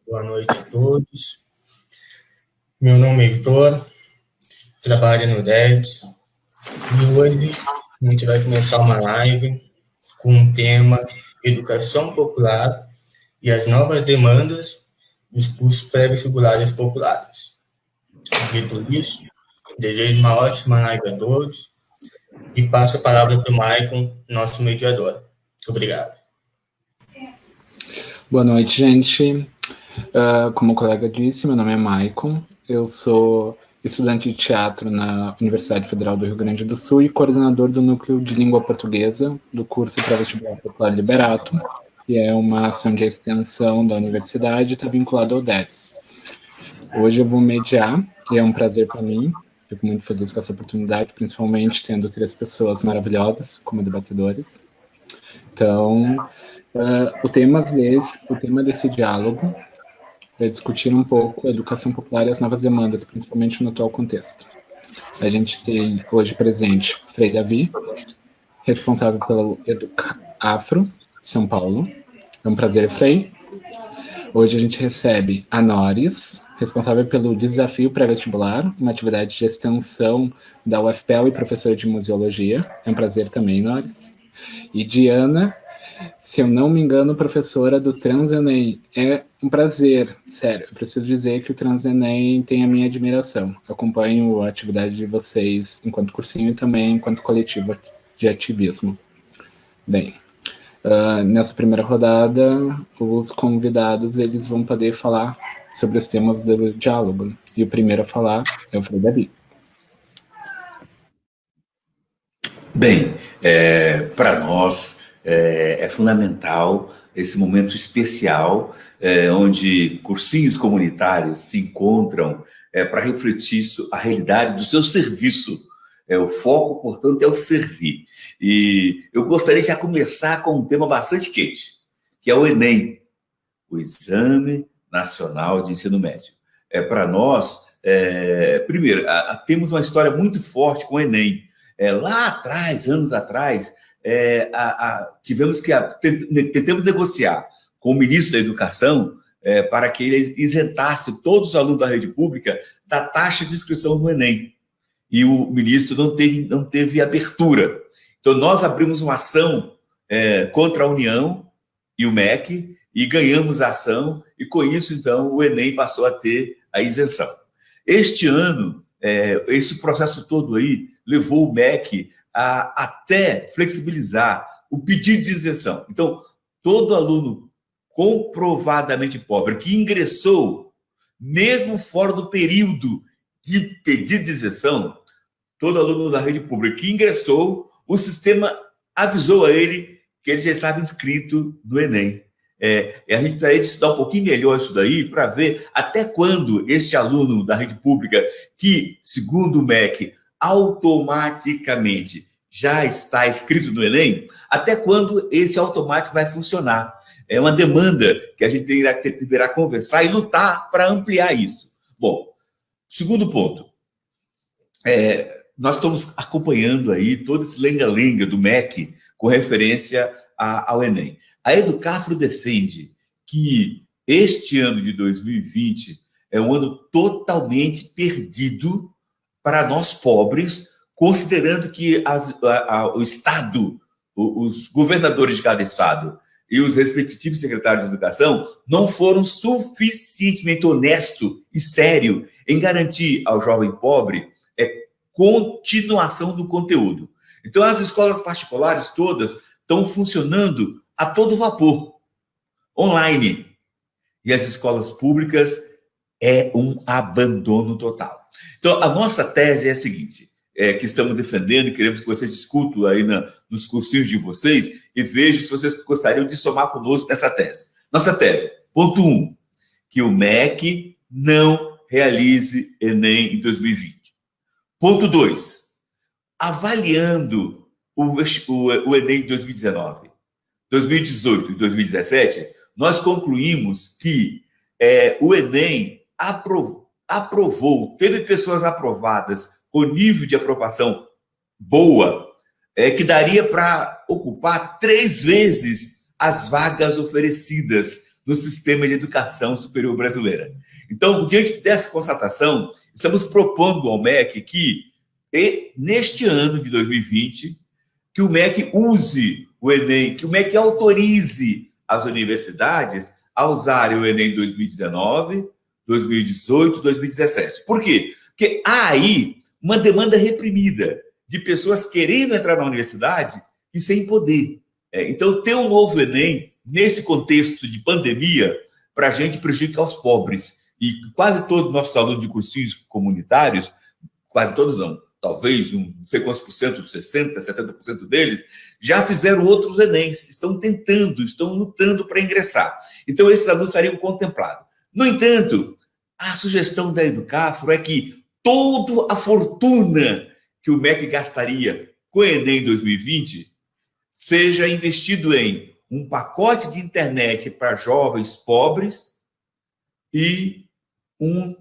Boa noite a todos. Meu nome é Heitor, trabalho no DETS e hoje a gente vai começar uma live com o tema Educação Popular e as novas demandas dos cursos pré-vestibulares populares. Dito isso, desejo uma ótima live a todos e passo a palavra para o Maicon, nosso mediador. Obrigado. Boa noite, gente. Como o colega disse, meu nome é Maicon, eu sou estudante de teatro na Universidade Federal do Rio Grande do Sul e coordenador do Núcleo de Língua Portuguesa do curso Pré-Vestibular Popular Liberato, que é uma ação de extensão da universidade e está vinculada ao DETS. Hoje eu vou mediar e é um prazer para mim, fico muito feliz com essa oportunidade, principalmente tendo 3 pessoas maravilhosas como debatedores. Então, o tema desse diálogo é discutir um pouco a educação popular e as novas demandas, principalmente no atual contexto. A gente tem hoje presente Frei Davi, responsável pelo Educa Afro, São Paulo. É um prazer, Frei. Hoje a gente recebe a Noris, responsável pelo Desafio Pré-Vestibular, uma atividade de extensão da UFPEL e professora de museologia. É um prazer também, Noris. E Diana, se eu não me engano, professora do TransEnem. É um prazer, sério. Eu preciso dizer que o TransEnem tem a minha admiração. Eu acompanho a atividade de vocês enquanto cursinho e também enquanto coletivo de ativismo. Bem, nessa primeira rodada, os convidados eles vão poder falar sobre os temas do diálogo. E o primeiro a falar é o Frei Davi. Bem, para nós é fundamental esse momento especial onde cursinhos comunitários se encontram para refletir a realidade do seu serviço. O foco, portanto, é o servir. E eu gostaria de já começar com um tema bastante quente, que é o Enem, o Exame Nacional de Ensino Médio. Para nós, primeiro, temos uma história muito forte com o Enem. Lá atrás, anos atrás, tentamos negociar com o ministro da Educação para que ele isentasse todos os alunos da rede pública da taxa de inscrição no Enem. E o ministro não teve abertura. Então, nós abrimos uma ação contra a União e o MEC e ganhamos a ação, e com isso, então, o Enem passou a ter a isenção. Este ano, esse processo todo aí levou o MEC a até flexibilizar o pedido de isenção. Então, todo aluno comprovadamente pobre que ingressou, mesmo fora do período de pedido de isenção, todo aluno da rede pública que ingressou, o sistema avisou a ele que ele já estava inscrito no Enem. A gente precisaria estudar um pouquinho melhor isso daí para ver até quando este aluno da rede pública, que, segundo o MEC, automaticamente já está inscrito no Enem, até quando esse automático vai funcionar. É uma demanda que a gente deverá conversar e lutar para ampliar isso. Bom, segundo ponto, nós estamos acompanhando aí todo esse lenga-lenga do MEC com referência ao Enem. A Educafro defende que este ano de 2020 é um ano totalmente perdido para nós pobres, considerando que o Estado, os governadores de cada Estado e os respectivos secretários de Educação não foram suficientemente honestos e sérios em garantir ao jovem pobre continuação do conteúdo. Então, as escolas particulares todas estão funcionando a todo vapor, online. E as escolas públicas é um abandono total. Então, a nossa tese é a seguinte, que estamos defendendo e queremos que vocês discutam aí nos cursinhos de vocês e vejam se vocês gostariam de somar conosco nessa tese. Nossa tese, ponto 1, que o MEC não realize Enem em 2020. Ponto 2, avaliando o Enem de 2019, 2018 e 2017, nós concluímos que o Enem aprovou, teve pessoas aprovadas com nível de aprovação boa, que daria para ocupar 3 vezes as vagas oferecidas no sistema de educação superior brasileira. Então, diante dessa constatação, estamos propondo ao MEC que, neste ano de 2020, que o MEC use o Enem, que o MEC autorize as universidades a usarem o Enem 2019, 2018, 2017. Por quê? Porque há aí uma demanda reprimida de pessoas querendo entrar na universidade e sem poder. Então, ter um novo Enem, nesse contexto de pandemia, para a gente prejudica os pobres. E quase todos os nossos alunos de cursinhos comunitários, quase todos não, talvez não sei quantos por cento, 60%, 70% deles, já fizeram outros Enems, estão tentando, estão lutando para ingressar. Então, esses alunos estariam contemplados. No entanto, a sugestão da Educafro é que toda a fortuna que o MEC gastaria com o Enem 2020 seja investido em um pacote de internet para jovens pobres e um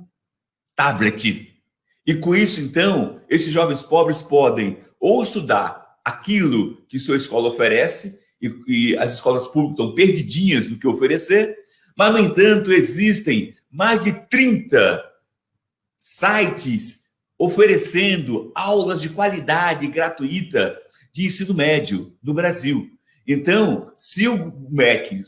tablet. E com isso, então, esses jovens pobres podem ou estudar aquilo que sua escola oferece, e as escolas públicas estão perdidinhas no que oferecer, mas, no entanto, existem mais de 30 sites oferecendo aulas de qualidade gratuita de ensino médio no Brasil. Então, se o MEC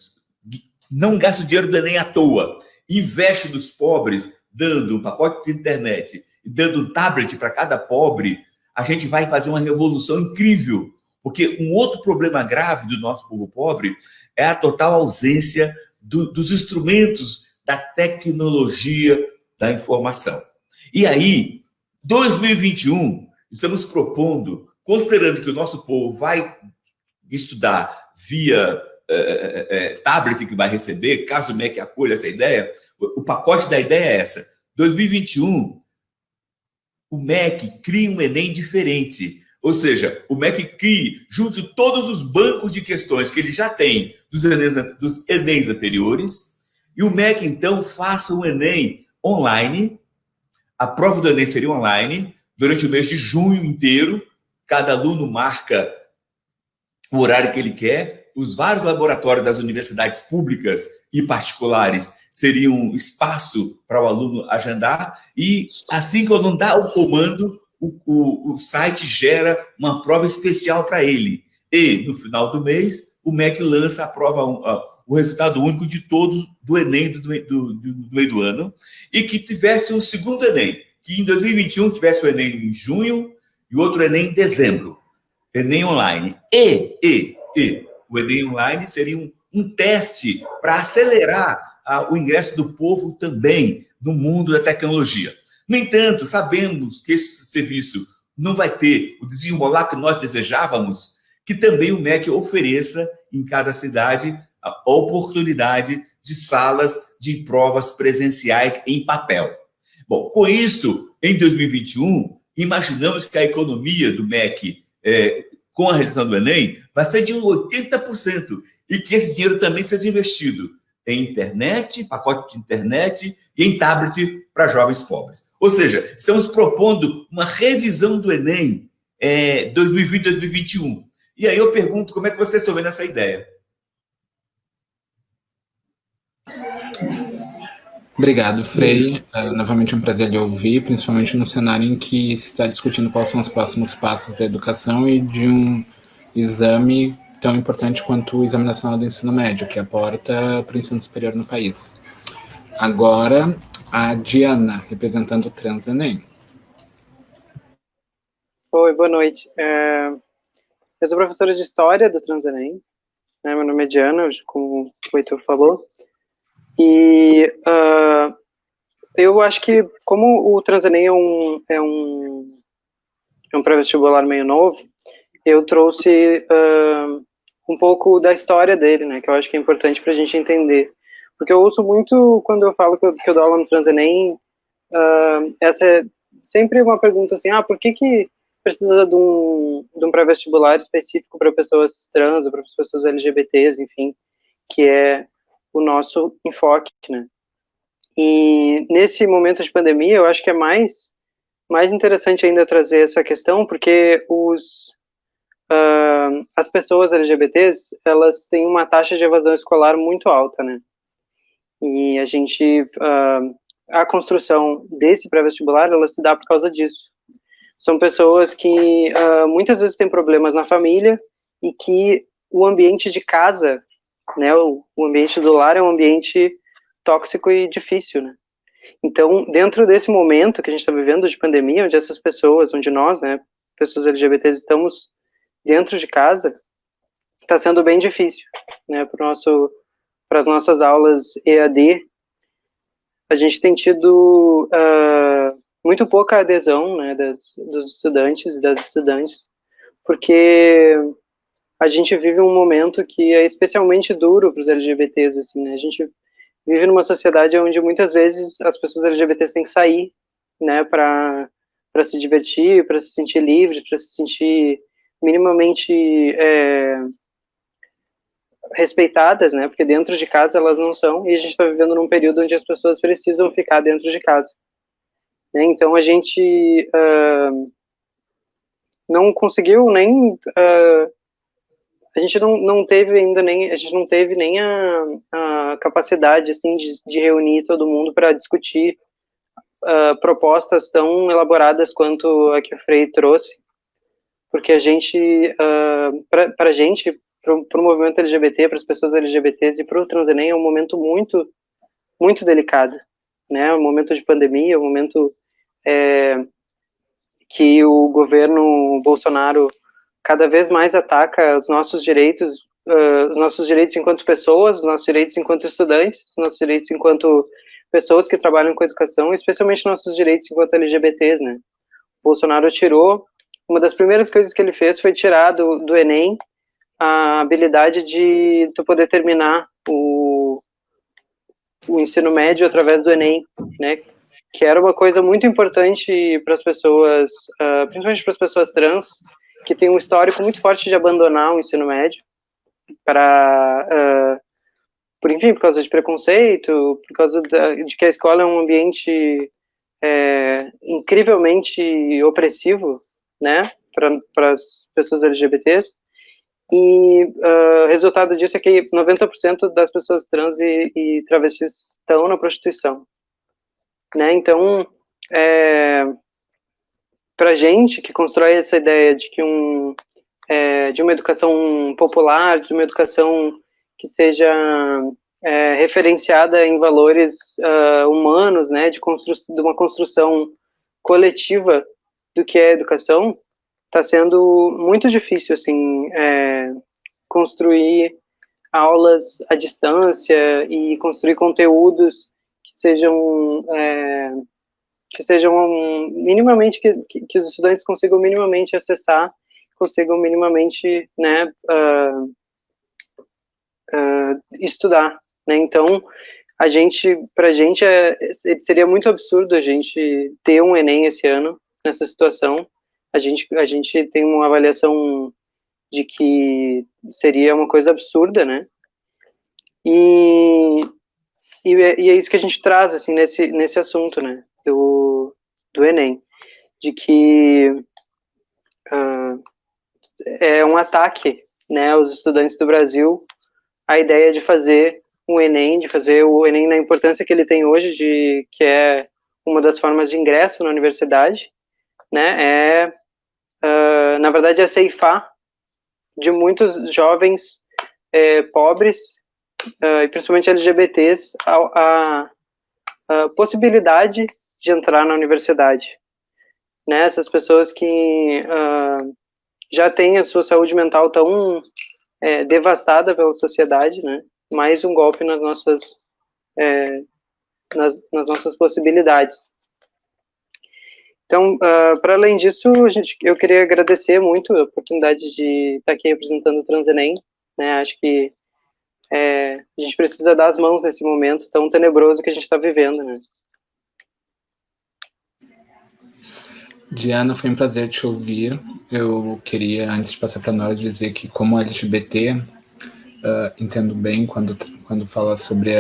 não gasta o dinheiro do Enem à toa, investe nos pobres, dando um pacote de internet e dando um tablet para cada pobre, a gente vai fazer uma revolução incrível. Porque um outro problema grave do nosso povo pobre é a total ausência dos instrumentos da tecnologia da informação. E aí, 2021, estamos propondo, considerando que o nosso povo vai estudar via tablet que vai receber, caso o MEC acolha essa ideia, o pacote da ideia é essa. 2021, o MEC cria um Enem diferente. Ou seja, o MEC cria, junte todos os bancos de questões que ele já tem dos Enems anteriores, e o MEC, então, faça um Enem online. A prova do Enem seria online, durante o mês de junho inteiro. Cada aluno marca o horário que ele quer. Os vários laboratórios das universidades públicas e particulares seriam um espaço para o aluno agendar. E assim que o aluno dá o comando, o site gera uma prova especial para ele. E, no final do mês, o MEC lança a prova, o resultado único de todos do Enem do meio do ano, e que tivesse um segundo Enem, que em 2021 tivesse o Enem em junho e o outro Enem em dezembro. Enem online. E o Enem online seria um teste para acelerar o ingresso do povo também no mundo da tecnologia. No entanto, sabemos que esse serviço não vai ter o desenrolar que nós desejávamos, que também o MEC ofereça em cada cidade a oportunidade de salas de provas presenciais em papel. Bom, com isso, em 2021, imaginamos que a economia do MEC, com a realização do Enem, vai ser de 80%, e que esse dinheiro também seja investido em internet, pacote de internet e em tablet para jovens pobres. Ou seja, estamos propondo uma revisão do Enem 2020-2021. E aí eu pergunto, como é que vocês estão vendo essa ideia? Obrigado, Frei. Novamente é um prazer lhe ouvir, principalmente no cenário em que se está discutindo quais são os próximos passos da educação e de um exame tão importante quanto o Exame Nacional do Ensino Médio, que é a porta para o ensino superior no país. Agora, a Diana, representando o TransEnem. Oi, boa noite. Eu sou professora de História do TransEnem, né? Meu nome é Diana, como o Heitor falou. E eu acho que, como o TransEnem é um pré-vestibular meio novo, eu trouxe um pouco da história dele, né? Que eu acho que é importante para a gente entender. Porque eu ouço muito, quando eu falo que eu dou aula no TransEnem, essa é sempre uma pergunta assim, por que precisa de um pré-vestibular específico para pessoas trans, ou para pessoas LGBTs, enfim, que é o nosso enfoque, né? E nesse momento de pandemia, eu acho que é mais interessante ainda trazer essa questão, porque as pessoas LGBTs, elas têm uma taxa de evasão escolar muito alta, né? E a construção desse pré-vestibular, ela se dá por causa disso. São pessoas que muitas vezes têm problemas na família e que o ambiente de casa, né, o ambiente do lar é um ambiente tóxico e difícil, né? Então, dentro desse momento que a gente está vivendo de pandemia, onde essas pessoas, onde nós, né, pessoas LGBTs, estamos dentro de casa, está sendo bem difícil, né, para as nossas aulas EAD. A gente tem tido muito pouca adesão, né, dos estudantes e das estudantes, porque a gente vive um momento que é especialmente duro para os LGBTs, assim, né? A gente vive numa sociedade onde muitas vezes as pessoas LGBTs têm que sair, né, para se divertir, para se sentir livres, para se sentir minimamente respeitadas, né? Porque dentro de casa elas não são, e a gente está vivendo num período onde as pessoas precisam ficar dentro de casa. Né? Então a gente não conseguiu nem a gente não teve ainda nem a capacidade assim de reunir todo mundo para discutir propostas tão elaboradas quanto a que o Frei trouxe, porque a gente para a gente, para o movimento LGBT, para as pessoas LGBTs e para o Transenem é um momento muito muito delicado, né? Um momento de pandemia, um momento que o governo Bolsonaro cada vez mais ataca os nossos direitos enquanto pessoas, os nossos direitos enquanto estudantes, os nossos direitos enquanto pessoas que trabalham com educação, especialmente nossos direitos enquanto LGBTs, né? O Bolsonaro uma das primeiras coisas que ele fez foi tirar do Enem a habilidade de tu poder terminar o ensino médio através do Enem, né? Que era uma coisa muito importante para as pessoas, principalmente para as pessoas trans, que tem um histórico muito forte de abandonar o ensino médio por causa de preconceito, por causa de que a escola é um ambiente incrivelmente opressivo, né, para as pessoas LGBTs. E resultado disso é que 90% das pessoas trans e travestis estão na prostituição, né? Então, para gente que constrói essa ideia de que de uma educação popular, de uma educação que seja referenciada em valores humanos, né, de uma construção coletiva do que é educação, está sendo muito difícil, assim, construir aulas à distância e construir conteúdos que sejam minimamente, que os estudantes consigam minimamente acessar, consigam minimamente, né, estudar, né? Então, pra gente seria muito absurdo a gente ter um Enem esse ano nessa situação. A gente tem uma avaliação de que seria uma coisa absurda, né? E é isso que a gente traz, assim, nesse assunto, né? Do Enem, de que é um ataque, né, aos estudantes do Brasil, a ideia de fazer o Enem na importância que ele tem hoje, que é uma das formas de ingresso na universidade, né, na verdade é ceifar de muitos jovens pobres, e principalmente LGBTs, a possibilidade de entrar na universidade, né? Essas pessoas que já têm a sua saúde mental tão devastada pela sociedade, né? Mais um golpe nas nossas possibilidades. Então, para além disso, eu queria agradecer muito a oportunidade de estar aqui representando o Transenem, né? Acho que a gente precisa dar as mãos nesse momento tão tenebroso que a gente está vivendo, né? Diana, foi um prazer te ouvir. Eu queria, antes de passar para nós, dizer que, como LGBT, entendo bem quando fala sobre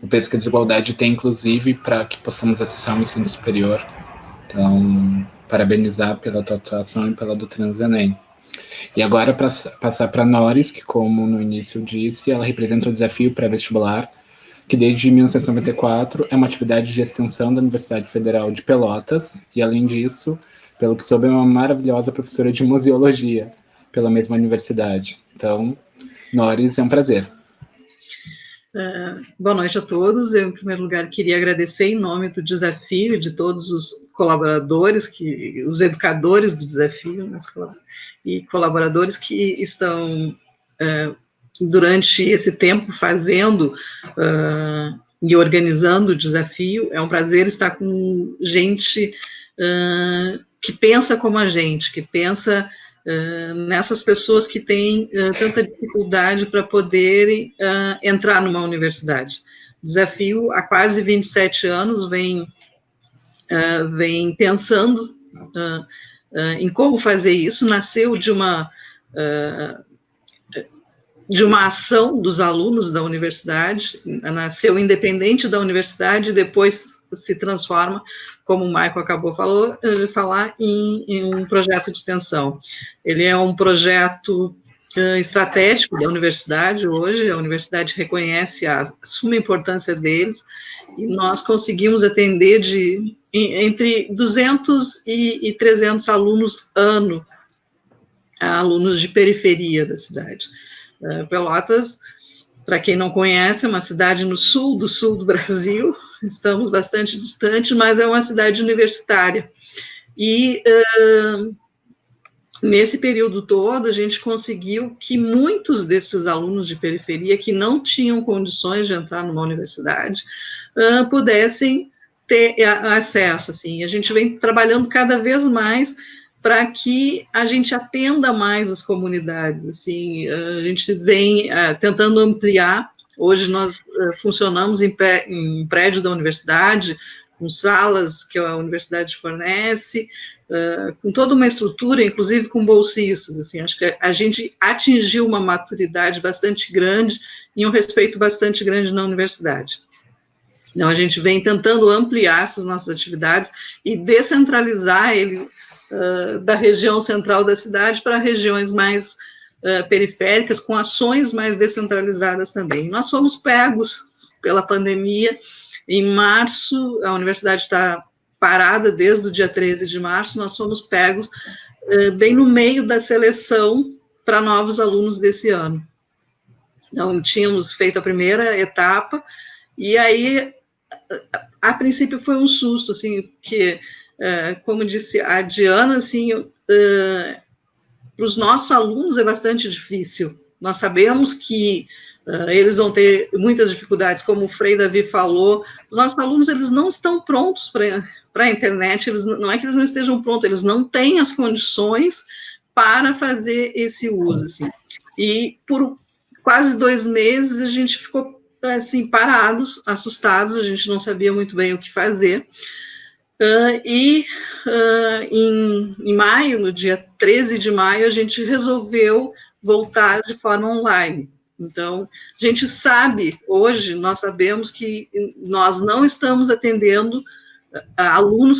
o peso que a desigualdade tem, inclusive, para que possamos acessar um ensino superior. Então, parabenizar pela tua atuação e pela do Transenem. E agora, passar para Noris, que, como no início disse, ela representa o desafio pré-vestibular que desde 1994 é uma atividade de extensão da Universidade Federal de Pelotas, e além disso, pelo que soube, é uma maravilhosa professora de museologia pela mesma universidade. Então, Noris, é um prazer. Boa noite a todos. Eu, em primeiro lugar, queria agradecer em nome do desafio, de todos os colaboradores, os educadores do desafio, e colaboradores que estão, durante esse tempo, fazendo e organizando o desafio. É um prazer estar com gente que pensa como a gente, que pensa nessas pessoas que têm tanta dificuldade para poderem entrar numa universidade. O desafio, há quase 27 anos, vem pensando em como fazer isso. Nasceu de uma ação dos alunos da universidade, nasceu independente da universidade, e depois se transforma, como o Michael acabou de falar, em um projeto de extensão. Ele é um projeto estratégico da universidade hoje. A universidade reconhece a suma importância deles, e nós conseguimos atender entre 200 e 300 alunos ano, alunos de periferia da cidade. Pelotas, para quem não conhece, é uma cidade no sul do Brasil. Estamos bastante distantes, mas é uma cidade universitária. E nesse período todo, a gente conseguiu que muitos desses alunos de periferia, que não tinham condições de entrar numa universidade, pudessem ter acesso. Assim. A gente vem trabalhando cada vez mais para que a gente atenda mais as comunidades. Assim, a gente vem tentando ampliar. Hoje nós funcionamos em prédio da universidade, com salas que a universidade fornece, com toda uma estrutura, inclusive com bolsistas. Assim, acho que a gente atingiu uma maturidade bastante grande e um respeito bastante grande na universidade. Então, a gente vem tentando ampliar essas nossas atividades e descentralizar ele da região central da cidade para regiões mais periféricas, com ações mais descentralizadas também. Nós fomos pegos pela pandemia. Em março, a universidade está parada desde o dia 13 de março, nós fomos pegos bem no meio da seleção para novos alunos desse ano. Então, tínhamos feito a primeira etapa, e aí, a princípio, foi um susto, assim, porque, como disse a Diana, assim, para os nossos alunos é bastante difícil. Nós sabemos que eles vão ter muitas dificuldades, como o Frei Davi falou. Os nossos alunos, eles não estão prontos para a internet, não é que eles não estejam prontos, eles não têm as condições para fazer esse uso. Assim. E por quase 2 meses, a gente ficou assim, parados, assustados, a gente não sabia muito bem o que fazer. Em maio, no dia 13 de maio, a gente resolveu voltar de forma online. Então, a gente sabe, hoje, nós sabemos que nós não estamos atendendo alunos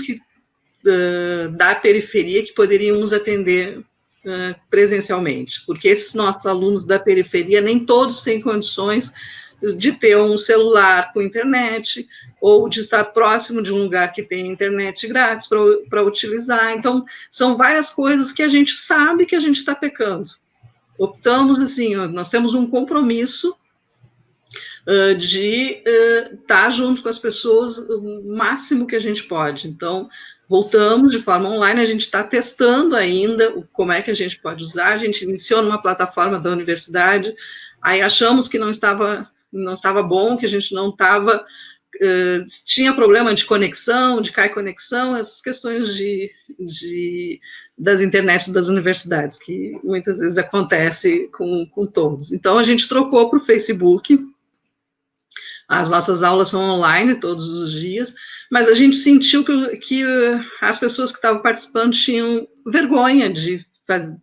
da periferia que poderíamos atender presencialmente, porque esses nossos alunos da periferia, nem todos têm condições de ter um celular com internet, ou de estar próximo de um lugar que tem internet grátis para utilizar. Então, são várias coisas que a gente sabe que a gente está pecando. Optamos, assim, nós temos um compromisso de estar junto com as pessoas o máximo que a gente pode. Então, voltamos de forma online, a gente está testando ainda como é que a gente pode usar. A gente iniciou numa plataforma da universidade, aí achamos que não estava bom, que a gente não estava... tinha problema de conexão, de cair conexão, essas questões das internets das universidades, que muitas vezes acontece com todos. Então, a gente trocou para o Facebook, as nossas aulas são online todos os dias, mas a gente sentiu que as pessoas que estavam participando tinham vergonha de fazer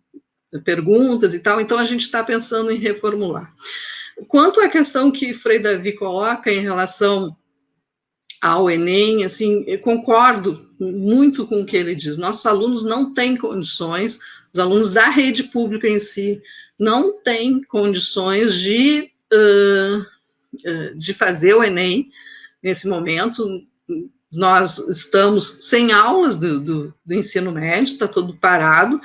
perguntas e tal, então a gente está pensando em reformular. Quanto à questão que Frei Davi coloca em relação ao Enem, assim, eu concordo muito com o que ele diz. Nossos alunos não têm condições, os alunos da rede pública em si não têm condições de de fazer o Enem nesse momento. Nós estamos sem aulas do ensino médio, está tudo parado.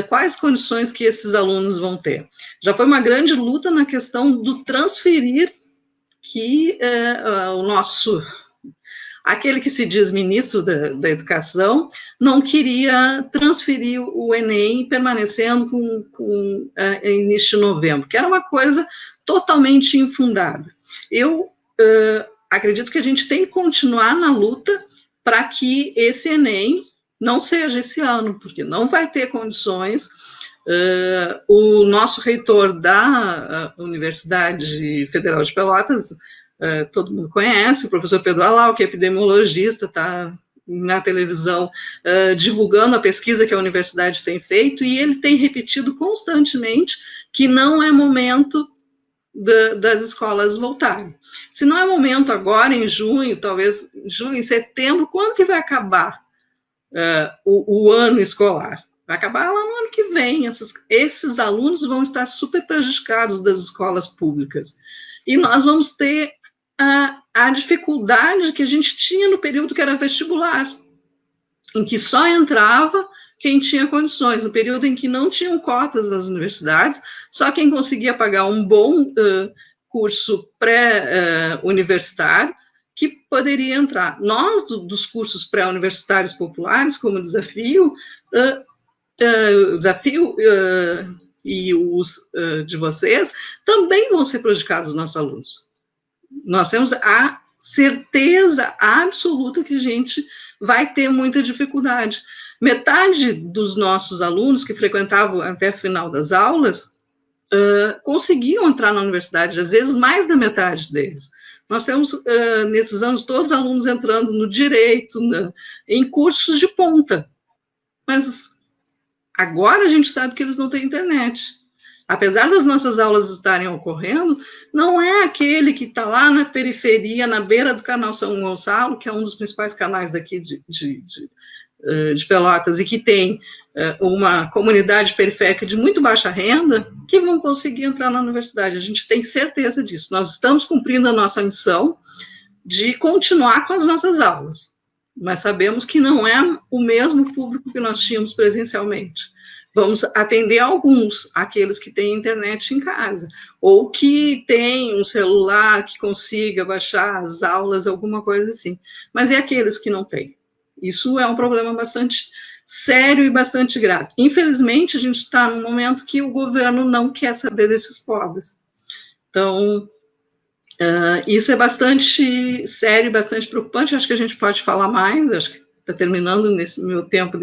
Quais condições que esses alunos vão ter? Já foi uma grande luta na questão do transferir, que aquele que se diz ministro da Educação não queria transferir o Enem, permanecendo com início de novembro, que era uma coisa totalmente infundada. Eu acredito que a gente tem que continuar na luta para que esse Enem não seja esse ano, porque não vai ter condições. O nosso reitor da Universidade Federal de Pelotas, todo mundo conhece, o professor Pedro Alau, que é epidemiologista, está na televisão divulgando a pesquisa que a universidade tem feito, e ele tem repetido constantemente que não é momento das escolas voltarem. Se não é momento agora, em junho, talvez junho, em setembro, quando que vai acabar o ano escolar? Vai acabar lá no ano que vem. Esses alunos vão estar super prejudicados das escolas públicas. E nós vamos ter a dificuldade que a gente tinha no período que era vestibular, em que só entrava quem tinha condições. No período em que não tinham cotas nas universidades, só quem conseguia pagar um bom curso pré-universitário que poderia entrar. Nós, dos cursos pré-universitários populares, como desafio, e os de vocês, também vão ser prejudicados os nossos alunos. Nós temos a certeza absoluta que a gente vai ter muita dificuldade. Metade dos nossos alunos que frequentavam até o final das aulas conseguiam entrar na universidade, às vezes mais da metade deles. Nós temos, nesses anos, todos os alunos entrando no direito, em cursos de ponta. Mas agora a gente sabe que eles não têm internet. Apesar das nossas aulas estarem ocorrendo, não é aquele que está lá na periferia, na beira do canal São Gonçalo, que é um dos principais canais daqui de Pelotas, e que tem uma comunidade periférica de muito baixa renda, que vão conseguir entrar na universidade. A gente tem certeza disso. Nós estamos cumprindo a nossa missão de continuar com as nossas aulas, mas sabemos que não é o mesmo público que nós tínhamos presencialmente. Vamos atender aqueles que têm internet em casa, ou que têm um celular que consiga baixar as aulas, alguma coisa assim. Mas é aqueles que não têm. Isso é um problema bastante sério e bastante grave. Infelizmente, a gente está num momento que o governo não quer saber desses pobres. Então, isso é bastante sério, bastante preocupante. Acho que a gente pode falar mais, acho que está terminando nesse meu tempo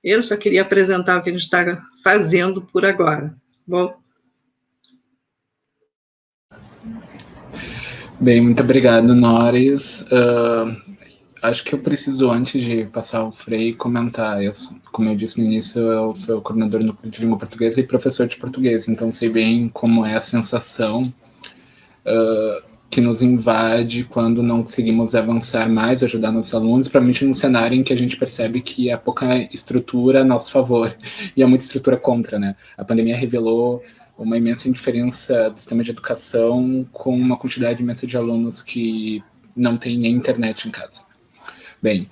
eu só queria apresentar o que a gente está fazendo por agora. Bom. Bem, muito obrigado, Noris. Acho que eu preciso, antes de passar o Frei, comentar isso. Como eu disse no início, eu sou coordenador no Núcleo de Língua Portuguesa e professor de português, então sei bem como é a sensação que nos invade quando não conseguimos avançar mais, ajudar nossos alunos, principalmente num cenário em que a gente percebe que há pouca estrutura a nosso favor e há muita estrutura contra, né? A pandemia revelou uma imensa indiferença do sistema de educação com uma quantidade imensa de alunos que não tem nem internet em casa. Bem,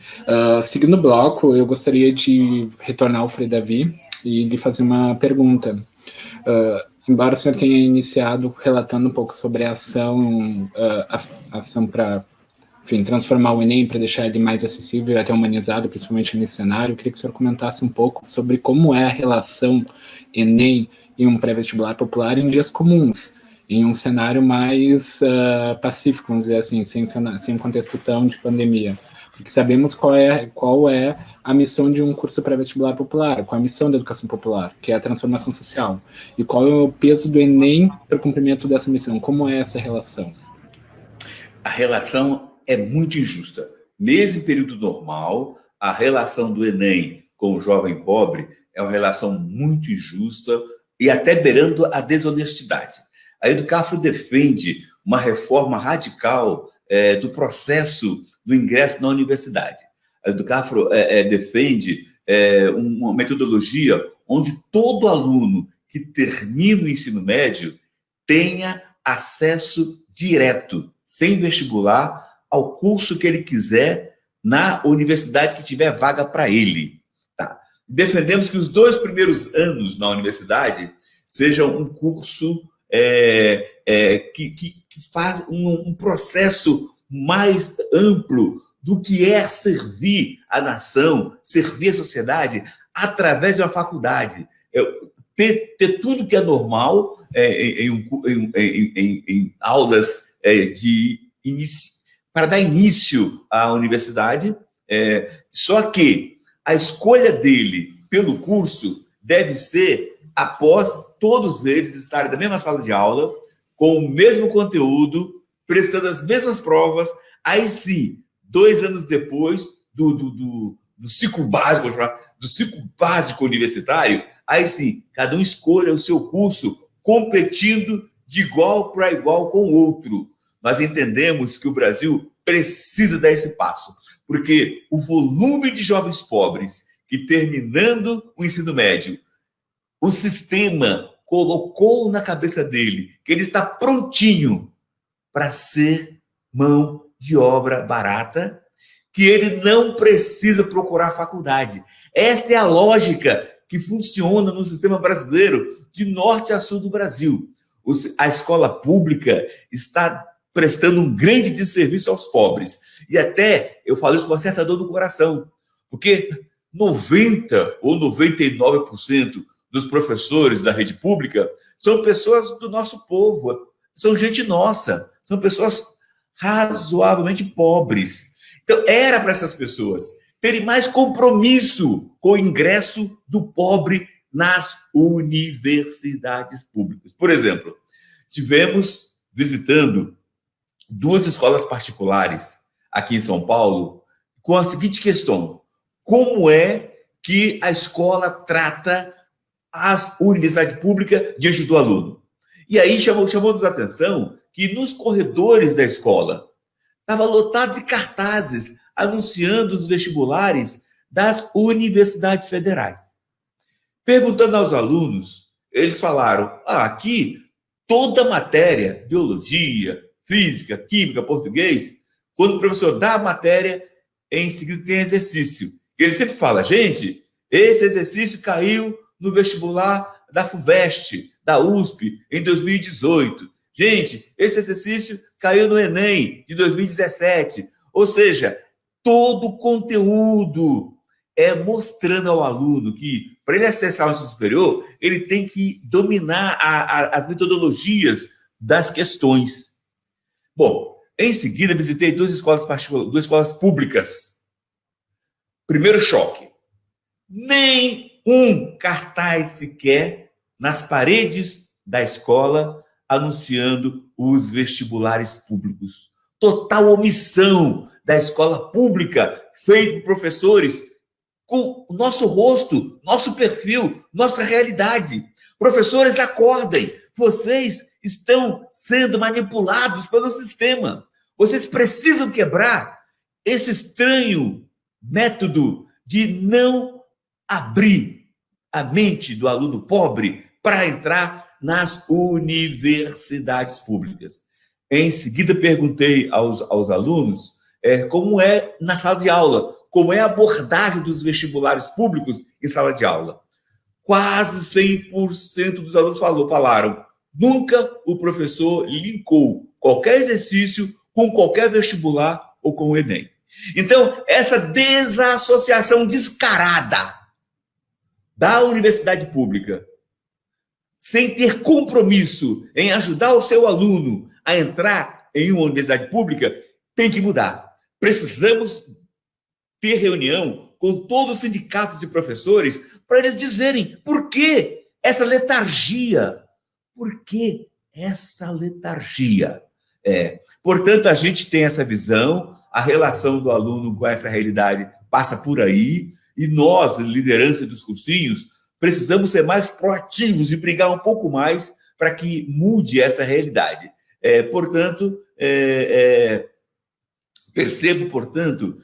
seguindo o bloco, eu gostaria de retornar ao Frei Davi e lhe fazer uma pergunta. Embora o senhor tenha iniciado relatando um pouco sobre a ação para, enfim, transformar o Enem para deixar ele mais acessível e até humanizado, principalmente nesse cenário, eu queria que o senhor comentasse um pouco sobre como é a relação Enem e um pré-vestibular popular em dias comuns, em um cenário mais pacífico, vamos dizer assim, sem um contexto tão de pandemia. Porque sabemos qual é a missão de um curso pré-vestibular popular, qual é a missão da educação popular, que é a transformação social. E qual é o peso do Enem para o cumprimento dessa missão? Como é essa relação? A relação é muito injusta. Mesmo em período normal, a relação do Enem com o jovem pobre é uma relação muito injusta e até beirando a desonestidade. A Educafro defende uma reforma radical do processo do ingresso na universidade. A Educafro defende uma metodologia onde todo aluno que termina o ensino médio tenha acesso direto, sem vestibular, ao curso que ele quiser na universidade que tiver vaga para ele. Tá? Defendemos que os 2 primeiros anos na universidade sejam um curso que faz um processo mais amplo do que é servir a nação, servir a sociedade através de uma faculdade. Ter tudo que é normal em aulas para dar início à universidade, só que a escolha dele pelo curso deve ser após todos eles estarem na mesma sala de aula, com o mesmo conteúdo, prestando as mesmas provas, aí sim, 2 anos depois do ciclo básico universitário, aí sim, cada um escolha o seu curso, competindo de igual para igual com o outro. Nós entendemos que o Brasil precisa dar esse passo, porque o volume de jovens pobres que, terminando o ensino médio, o sistema colocou na cabeça dele que ele está prontinho para ser mão de obra barata, que ele não precisa procurar faculdade. Esta é a lógica que funciona no sistema brasileiro, de norte a sul do Brasil. A escola pública está prestando um grande desserviço aos pobres. E até eu falo isso com uma certa dor no coração, porque 90% ou 99% dos professores da rede pública são pessoas do nosso povo, são gente nossa, são pessoas razoavelmente pobres. Então, era para essas pessoas terem mais compromisso com o ingresso do pobre nas universidades públicas. Por exemplo, tivemos visitando 2 escolas particulares aqui em São Paulo com a seguinte questão: como é que a escola trata a universidade pública diante do aluno? E aí chamou-nos a atenção que nos corredores da escola estava lotado de cartazes anunciando os vestibulares das universidades federais. Perguntando aos alunos, eles falaram: aqui toda matéria, biologia, física, química, português, quando o professor dá a matéria, em seguida tem exercício. E ele sempre fala: gente, esse exercício caiu no vestibular da FUVEST, da USP, em 2018. Gente, esse exercício caiu no Enem, de 2017. Ou seja, todo o conteúdo é mostrando ao aluno que, para ele acessar o ensino superior, ele tem que dominar as metodologias das questões. Bom, em seguida, visitei 2 escolas públicas. Primeiro choque: nem um cartaz sequer nas paredes da escola anunciando os vestibulares públicos. Total omissão da escola pública, feita por professores com o nosso rosto, nosso perfil, nossa realidade. Professores, acordem! Vocês estão sendo manipulados pelo sistema. Vocês precisam quebrar esse estranho método de não abrir a mente do aluno pobre para entrar nas universidades públicas. Em seguida, perguntei aos alunos como é na sala de aula, como é a abordagem dos vestibulares públicos em sala de aula. Quase 100% dos alunos falaram: nunca o professor linkou qualquer exercício com qualquer vestibular ou com o Enem. Então, essa desassociação descarada da universidade pública, sem ter compromisso em ajudar o seu aluno a entrar em uma universidade pública, tem que mudar. Precisamos ter reunião com todos os sindicatos de professores para eles dizerem por que essa letargia. Por que essa letargia? Portanto, a gente tem essa visão, a relação do aluno com essa realidade passa por aí, e nós, liderança dos cursinhos, precisamos ser mais proativos e brigar um pouco mais para que mude essa realidade. Portanto, percebo, portanto,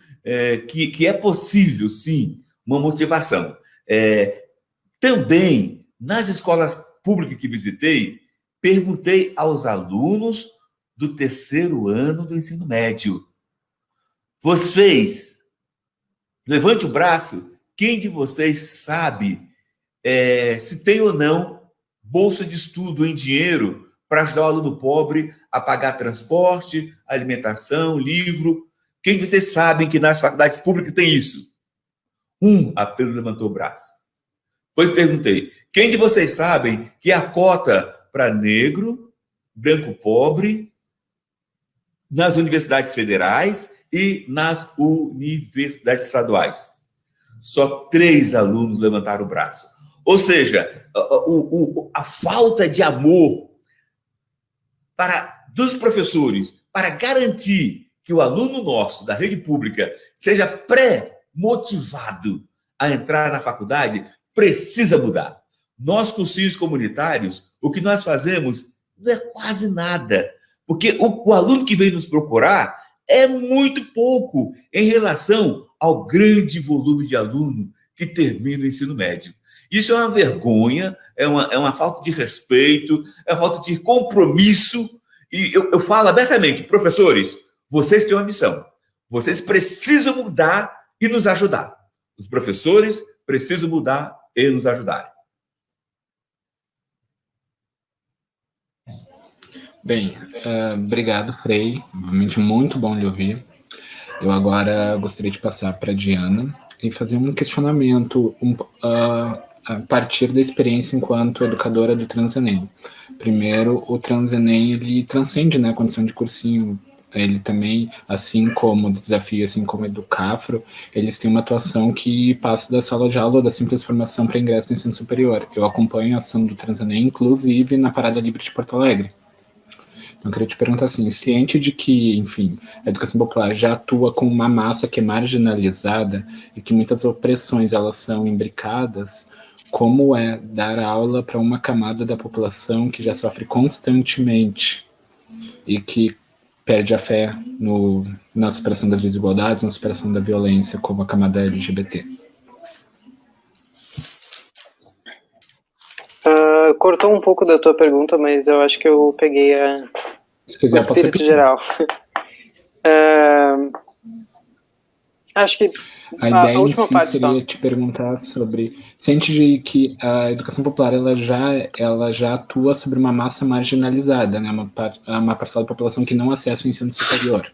que é possível, sim, uma motivação. Também, nas escolas públicas que visitei, perguntei aos alunos do terceiro ano do ensino médio. Vocês, levante o braço, quem de vocês sabe se tem ou não bolsa de estudo em dinheiro para ajudar o aluno pobre a pagar transporte, alimentação, livro? Quem de vocês sabem que nas faculdades públicas tem isso? Apenas levantou o braço. Pois perguntei, quem de vocês sabem que a cota para negro, branco pobre, nas universidades federais e nas universidades estaduais? Só 3 alunos levantaram o braço. Ou seja, a falta de amor dos professores para garantir que o aluno nosso da rede pública seja pré-motivado a entrar na faculdade precisa mudar. Nós, cursinhos comunitários, o que nós fazemos não é quase nada, porque o aluno que vem nos procurar é muito pouco em relação ao grande volume de aluno que termina o ensino médio. Isso é uma vergonha, é uma falta de respeito, é uma falta de compromisso. E eu falo abertamente, professores, vocês têm uma missão. Vocês precisam mudar e nos ajudar. Os professores precisam mudar e nos ajudar. Bem, obrigado, Frei. Realmente muito bom lhe ouvir. Eu agora gostaria de passar para a Diana e fazer um questionamento a partir da experiência enquanto educadora do Transenem. Primeiro, o Transenem, ele transcende, né, a condição de cursinho. Ele também, assim como o Desafio, assim como o Educafro, eles têm uma atuação que passa da sala de aula ou da simples formação para ingresso no ensino superior. Eu acompanho a ação do Transenem, inclusive na Parada Livre de Porto Alegre. Então, eu queria te perguntar assim, ciente de que, enfim, a educação popular já atua com uma massa que é marginalizada e que muitas opressões, elas são imbricadas, como é dar aula para uma camada da população que já sofre constantemente e que perde a fé na superação das desigualdades, na superação da violência, como a camada LGBT? Cortou um pouco da tua pergunta, mas eu acho que eu peguei Se quiser, o espírito geral. Acho que a ideia em última si parte seria te perguntar sobre, ciente de que a educação popular ela já atua sobre uma massa marginalizada, né, uma parcela da população que não acessa o ensino superior.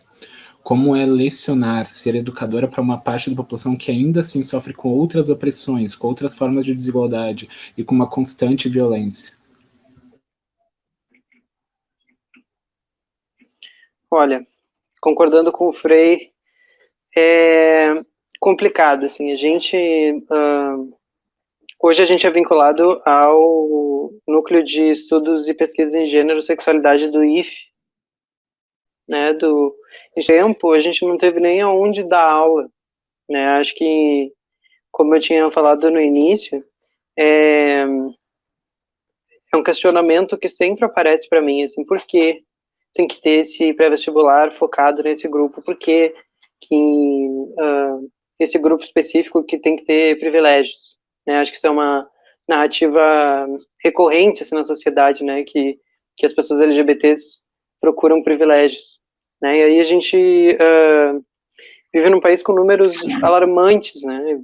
Como é lecionar, ser educadora para uma parte da população que ainda assim sofre com outras opressões, com outras formas de desigualdade e com uma constante violência? Olha, concordando com o Frei, é complicado, assim, hoje a gente é vinculado ao Núcleo de Estudos e Pesquisas em Gênero e Sexualidade do IFE, né, em tempo, a gente não teve nem aonde dar aula, né, acho que, como eu tinha falado no início, é um questionamento que sempre aparece para mim, assim, por que tem que ter esse pré-vestibular focado nesse grupo, por que esse grupo específico que tem que ter privilégios, né, acho que isso é uma narrativa recorrente, assim, na sociedade, né, que as pessoas LGBTs procuram privilégios, né, e aí a gente vive num país com números alarmantes, né,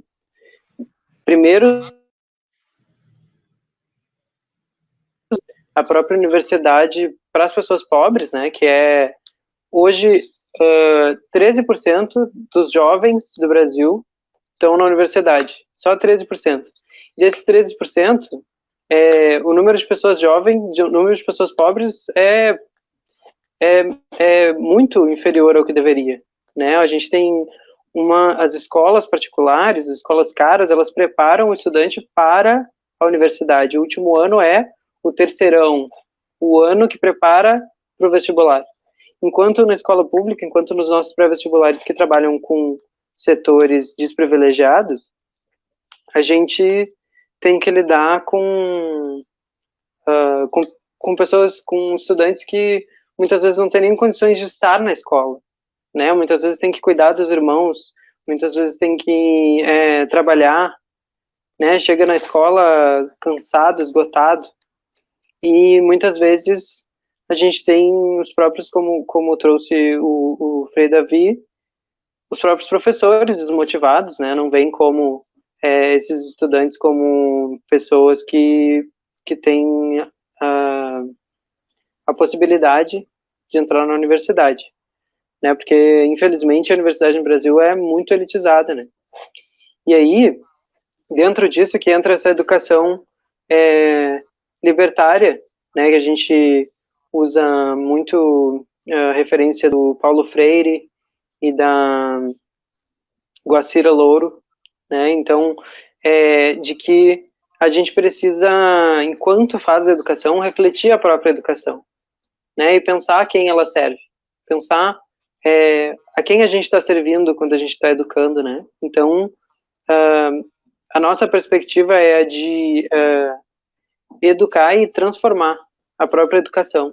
primeiro, a própria universidade para as pessoas pobres, né, que é hoje 13% dos jovens do Brasil estão na universidade, só 13%. E desses 13%, o número de pessoas jovens, o número de pessoas pobres é muito inferior ao que deveria, né? A gente tem as escolas particulares, as escolas caras, elas preparam o estudante para a universidade. O último ano é o terceirão, o ano que prepara para o vestibular. Enquanto na escola pública, enquanto nos nossos pré-vestibulares que trabalham com setores desprivilegiados, a gente tem que lidar com pessoas, com estudantes que muitas vezes não têm nem condições de estar na escola, né? Muitas vezes tem que cuidar dos irmãos, muitas vezes tem que trabalhar, né? Chega na escola cansado, esgotado, e muitas vezes a gente tem os próprios, como trouxe o Frei Davi, os próprios professores desmotivados, né? Não veem como esses estudantes como pessoas que têm a possibilidade de entrar na universidade, né? Porque, infelizmente, a universidade no Brasil é muito elitizada, né? E aí, dentro disso que entra essa educação libertária, né? Que a gente usa muito a referência do Paulo Freire e da Guacira Louro, né? Então, de que a gente precisa, enquanto faz a educação, refletir a própria educação, né? E pensar a quem ela serve, pensar a quem a gente está servindo quando a gente está educando, né? Então, a nossa perspectiva é a de educar e transformar a própria educação,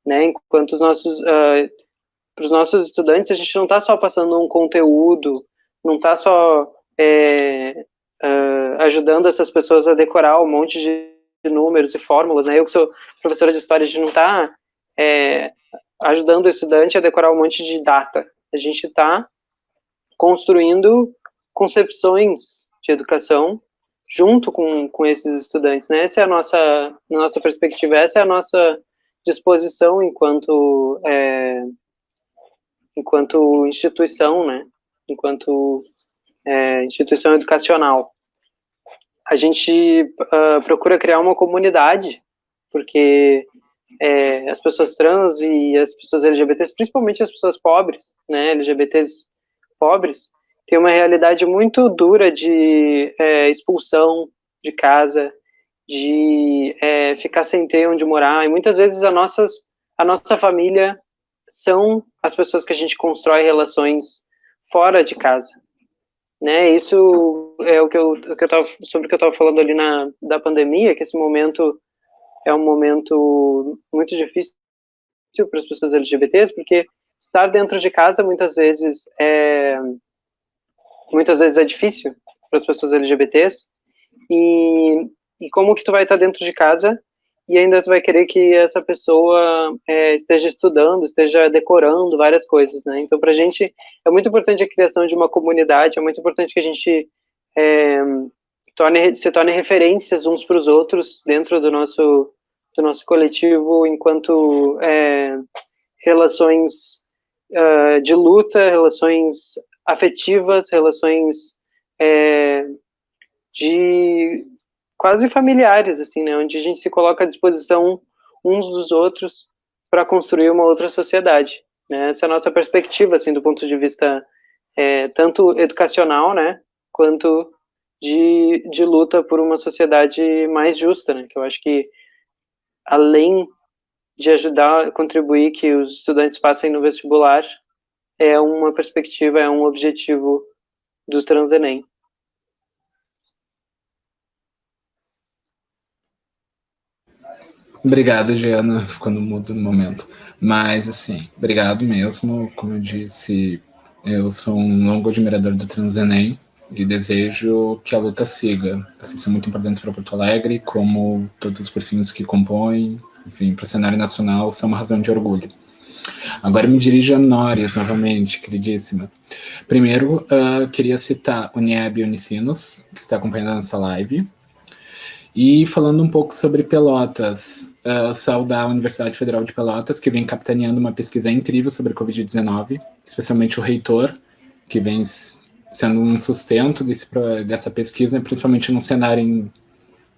né? Enquanto para os nossos estudantes, a gente não está só passando um conteúdo, não está só ajudando essas pessoas a decorar um monte de números e fórmulas, né? Eu que sou professora de história, a gente não está ajudando o estudante a decorar um monte de data. A gente está construindo concepções de educação junto com esses estudantes, né? Essa é a nossa perspectiva, essa é a nossa disposição enquanto instituição, né? Enquanto instituição educacional. A gente procura criar uma comunidade, porque as pessoas trans e as pessoas LGBTs, principalmente as pessoas pobres, né, LGBTs pobres, têm uma realidade muito dura de expulsão de casa, de ficar sem ter onde morar, e muitas vezes a nossa família são as pessoas que a gente constrói relações fora de casa, né? Isso é sobre o que eu estava falando ali da pandemia, que esse momento é um momento muito difícil para as pessoas LGBTs, porque estar dentro de casa muitas vezes é difícil para as pessoas LGBTs, e como que tu vai estar dentro de casa e ainda tu vai querer que essa pessoa esteja estudando, esteja decorando várias coisas, né? Então, pra gente, é muito importante a criação de uma comunidade, é muito importante que a gente se torne referências uns para os outros dentro do nosso coletivo, enquanto relações de luta, relações afetivas, relações de quase familiares, assim, né, onde a gente se coloca à disposição uns dos outros para construir uma outra sociedade, né? Essa é a nossa perspectiva, assim, do ponto de vista tanto educacional, né, quanto de luta por uma sociedade mais justa, né, que eu acho que, além de ajudar a contribuir que os estudantes passem no vestibular, é uma perspectiva, é um objetivo do Transenem. Obrigado, Giana, ficando mudo no momento. Mas, assim, obrigado mesmo. Como eu disse, eu sou um longo admirador do Transenem e desejo que a luta siga. Assim, são muito importantes para Porto Alegre, como todos os cursinhos que compõem, enfim, para o cenário nacional, são uma razão de orgulho. Agora me dirijo a Nórias, novamente, queridíssima. Primeiro, queria citar o Nieb Unicinos, que está acompanhando essa live. E falando um pouco sobre Pelotas, saudar a Universidade Federal de Pelotas, que vem capitaneando uma pesquisa incrível sobre a Covid-19, especialmente o reitor, que vem sendo um sustento dessa pesquisa, principalmente num cenário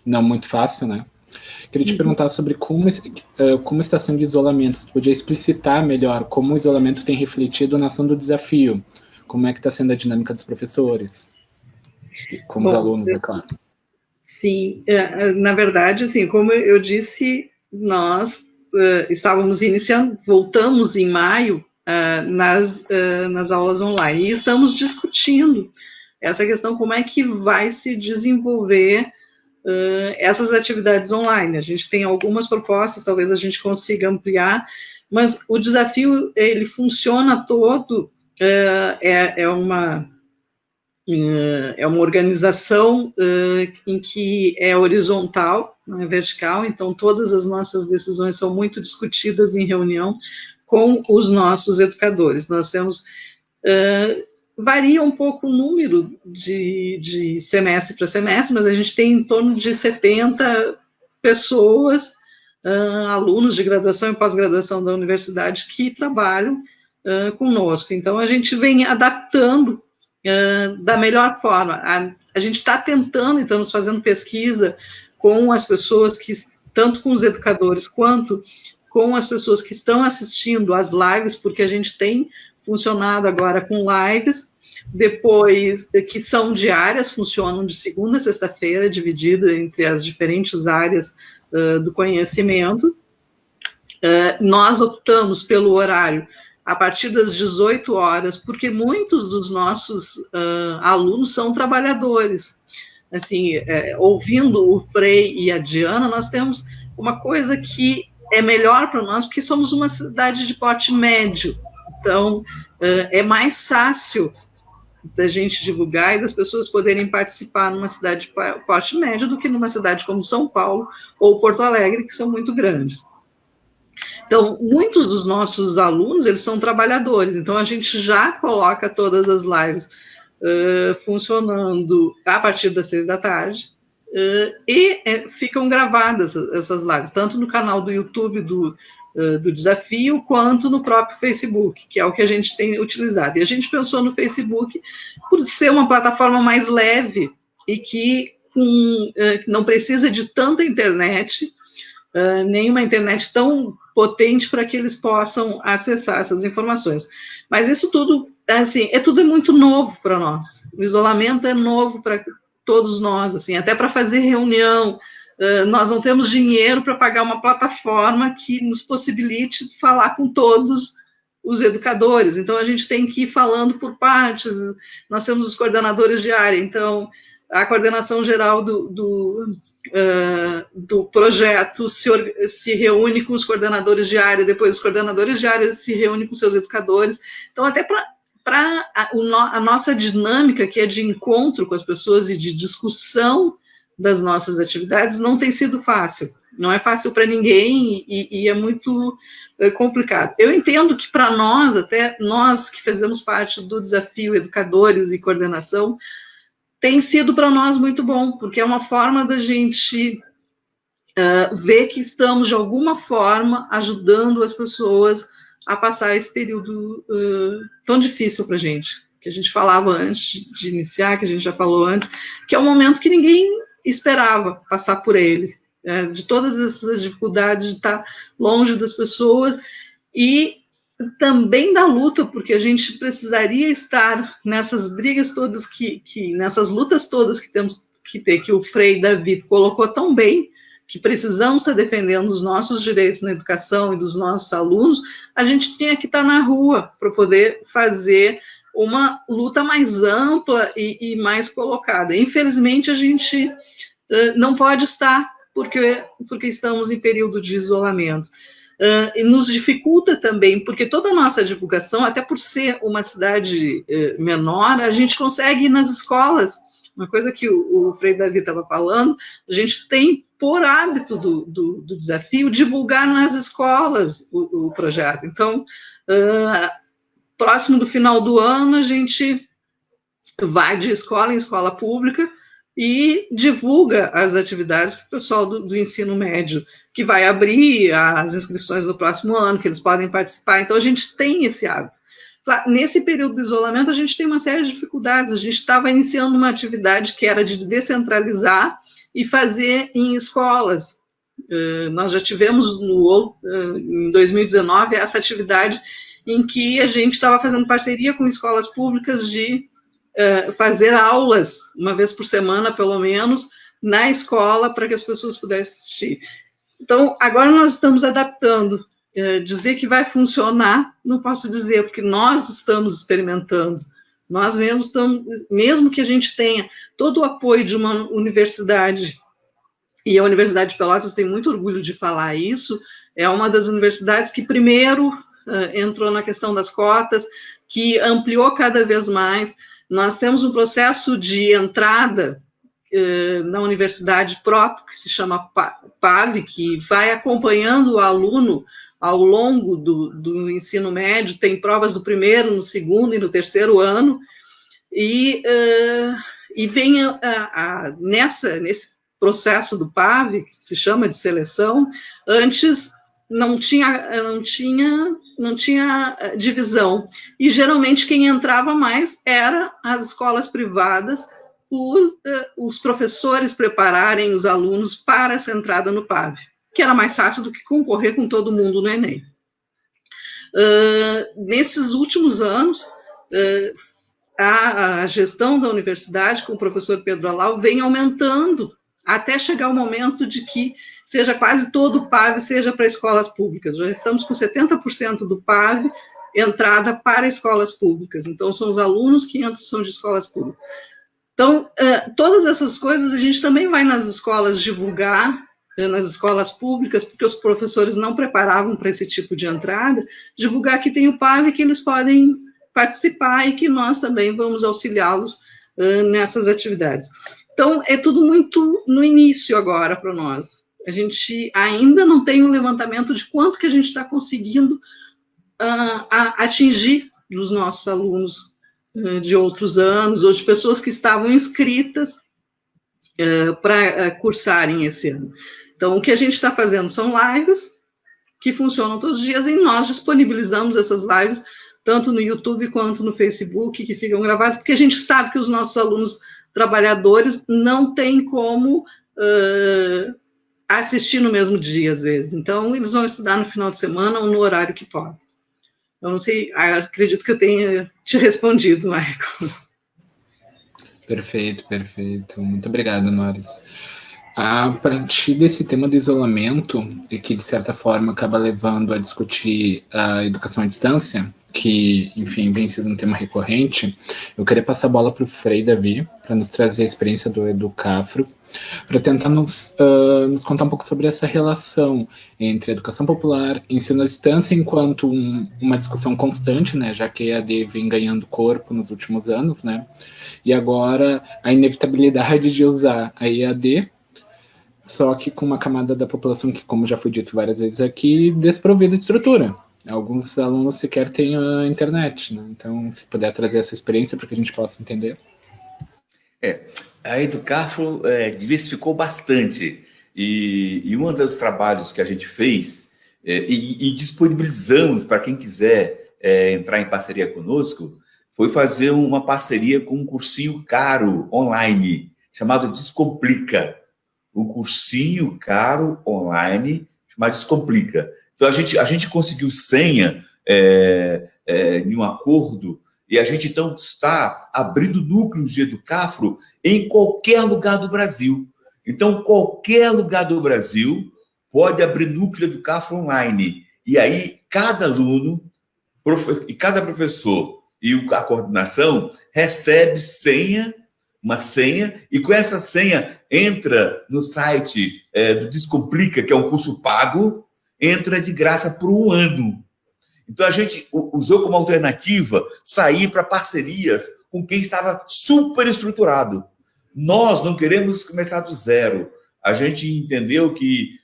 não muito fácil, né? Queria te perguntar sobre como está sendo o isolamento. Você podia explicitar melhor como o isolamento tem refletido na ação do desafio? Como é que está sendo a dinâmica dos professores? E com os alunos, é claro. Sim, na verdade, assim, como eu disse, nós estávamos voltamos em maio nas aulas online e estamos discutindo essa questão, como é que vai se desenvolver essas atividades online. A gente tem algumas propostas, talvez a gente consiga ampliar, mas o desafio, ele funciona todo, é uma organização em que é horizontal, não é vertical, então todas as nossas decisões são muito discutidas em reunião com os nossos educadores. Nós temos, varia um pouco o número de semestre para semestre, mas a gente tem em torno de 70 pessoas, alunos de graduação e pós-graduação da universidade que trabalham conosco. Então, a gente vem adaptando da melhor forma. A gente está tentando, estamos fazendo pesquisa com as pessoas que, tanto com os educadores quanto com as pessoas que estão assistindo às lives, porque a gente tem funcionado agora com lives, depois que são diárias, funcionam de segunda a sexta-feira, dividida entre as diferentes áreas do conhecimento. Nós optamos pelo horário a partir das 18 horas, porque muitos dos nossos alunos são trabalhadores. Assim, ouvindo o Frei e a Diana, nós temos uma coisa que é melhor para nós, porque somos uma cidade de porte médio. Então, é mais fácil da gente divulgar e das pessoas poderem participar numa cidade de porte médio do que numa cidade como São Paulo ou Porto Alegre, que são muito grandes. Então, muitos dos nossos alunos, eles são trabalhadores, então a gente já coloca todas as lives funcionando a partir das 6 da tarde, e ficam gravadas essas lives, tanto no canal do YouTube do Desafio, quanto no próprio Facebook, que é o que a gente tem utilizado. E a gente pensou no Facebook por ser uma plataforma mais leve e que não precisa de tanta internet, nem uma internet tão potente para que eles possam acessar essas informações. Mas isso tudo, assim, tudo muito novo para nós. O isolamento é novo para todos nós, assim, até para fazer reunião. Nós não temos dinheiro para pagar uma plataforma que nos possibilite falar com todos os educadores. Então, a gente tem que ir falando por partes. Nós temos os coordenadores de área, então, a coordenação geral do projeto se reúne com os coordenadores de área, depois os coordenadores de área se reúnem com seus educadores. Então, até para a nossa dinâmica, que é de encontro com as pessoas e de discussão das nossas atividades, não tem sido fácil. Não é fácil para ninguém e é muito complicado. Eu entendo que para nós, até nós que fazemos parte do Desafio Educadores e Coordenação, tem sido para nós muito bom, porque é uma forma da gente ver que estamos, de alguma forma, ajudando as pessoas a passar esse período tão difícil para a gente, que a gente falava antes de iniciar, que a gente já falou antes, que é um momento que ninguém esperava passar por ele, de todas essas dificuldades de estar longe das pessoas e também da luta, porque a gente precisaria estar nessas brigas todas, nessas lutas todas que temos que ter, que o Frei David colocou tão bem, que precisamos estar defendendo os nossos direitos na educação e dos nossos alunos, a gente tinha que estar na rua para poder fazer uma luta mais ampla e mais colocada. Infelizmente, a gente não pode estar, porque estamos em período de isolamento. E nos dificulta também, porque toda a nossa divulgação, até por ser uma cidade menor, a gente consegue ir nas escolas. Uma coisa que o Frei David estava falando, a gente tem, por hábito do desafio, divulgar nas escolas o projeto. Então, próximo do final do ano, a gente vai de escola em escola pública e divulga as atividades para o pessoal do ensino médio, que vai abrir as inscrições no próximo ano, que eles podem participar. Então, a gente tem esse hábito. Nesse período do isolamento, a gente tem uma série de dificuldades. A gente estava iniciando uma atividade que era de descentralizar e fazer em escolas. Nós já tivemos, em 2019, essa atividade em que a gente estava fazendo parceria com escolas públicas de fazer aulas, uma vez por semana, pelo menos, na escola, para que as pessoas pudessem assistir. Então, agora nós estamos adaptando. Dizer que vai funcionar, não posso dizer, porque nós estamos experimentando. Nós mesmos estamos, mesmo que a gente tenha todo o apoio de uma universidade, e a Universidade de Pelotas tem muito orgulho de falar isso, é uma das universidades que primeiro entrou na questão das cotas, que ampliou cada vez mais. Nós temos um processo de entrada na universidade próprio, que se chama PAV, que vai acompanhando o aluno ao longo do ensino médio, tem provas do primeiro, no segundo e no terceiro ano, e vem nesse processo do PAV, que se chama de seleção, antes não tinha divisão, e geralmente quem entrava mais era as escolas privadas, por os professores prepararem os alunos para essa entrada no PAV, que era mais fácil do que concorrer com todo mundo no Enem. Nesses últimos anos, a gestão da universidade, com o professor Pedro Alau, vem aumentando, até chegar o momento de que seja quase todo o PAV seja para escolas públicas. Já estamos com 70% do PAV entrada para escolas públicas. Então, são os alunos que entram, são de escolas públicas. Então, todas essas coisas a gente também vai nas escolas divulgar, nas escolas públicas, porque os professores não preparavam para esse tipo de entrada, divulgar que tem o PAV, que eles podem participar e que nós também vamos auxiliá-los nessas atividades. Então, é tudo muito no início agora para nós. A gente ainda não tem um levantamento de quanto que a gente está conseguindo atingir dos nossos alunos de outros anos, ou de pessoas que estavam inscritas para cursarem esse ano. Então, o que a gente está fazendo são lives que funcionam todos os dias, e nós disponibilizamos essas lives tanto no YouTube quanto no Facebook, que ficam gravadas, porque a gente sabe que os nossos alunos trabalhadores não têm como assistir no mesmo dia, às vezes. Então, eles vão estudar no final de semana ou no horário que podem. Eu não sei, acredito que eu tenha te respondido, Michael. Perfeito, perfeito. Muito obrigado, Noris. A partir desse tema do isolamento, e que, de certa forma, acaba levando a discutir a educação à distância, que, enfim, vem sendo um tema recorrente, eu queria passar a bola para o Frei Davi, para nos trazer a experiência do Educafro, para tentar nos contar um pouco sobre essa relação entre educação popular e ensino à distância, enquanto uma discussão constante, né, já que a EAD vem ganhando corpo nos últimos anos, né, e agora a inevitabilidade de usar a EAD, só que com uma camada da população que, como já foi dito várias vezes aqui, desprovida de estrutura. Alguns alunos sequer têm a internet, né? Então, se puder trazer essa experiência para que a gente possa entender. A Educafro diversificou bastante, e um dos trabalhos que a gente fez, e disponibilizamos para quem quiser entrar em parceria conosco, foi fazer uma parceria com um cursinho caro online, chamado Descomplica. Um cursinho caro online, chamado Descomplica. Então, a gente conseguiu senha em um acordo, e a gente, então, está abrindo núcleos de Educafro em qualquer lugar do Brasil. Então, qualquer lugar do Brasil pode abrir núcleo Educafro online. E aí, cada aluno, e cada professor e a coordenação recebe uma senha, e com essa senha entra no site do Descomplica, que é um curso pago, entra de graça por um ano. Então, a gente usou como alternativa sair para parcerias com quem estava super estruturado. Nós não queremos começar do zero. A gente entendeu que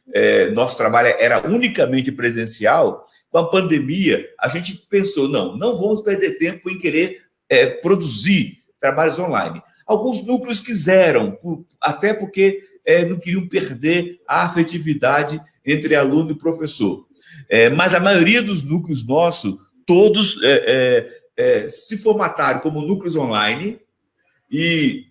nosso trabalho era unicamente presencial. Com a pandemia, a gente pensou, não vamos perder tempo em querer produzir trabalhos online. Alguns núcleos quiseram, até porque não queriam perder a afetividade entre aluno e professor. Mas a maioria dos núcleos nossos, todos se formataram como núcleos online, e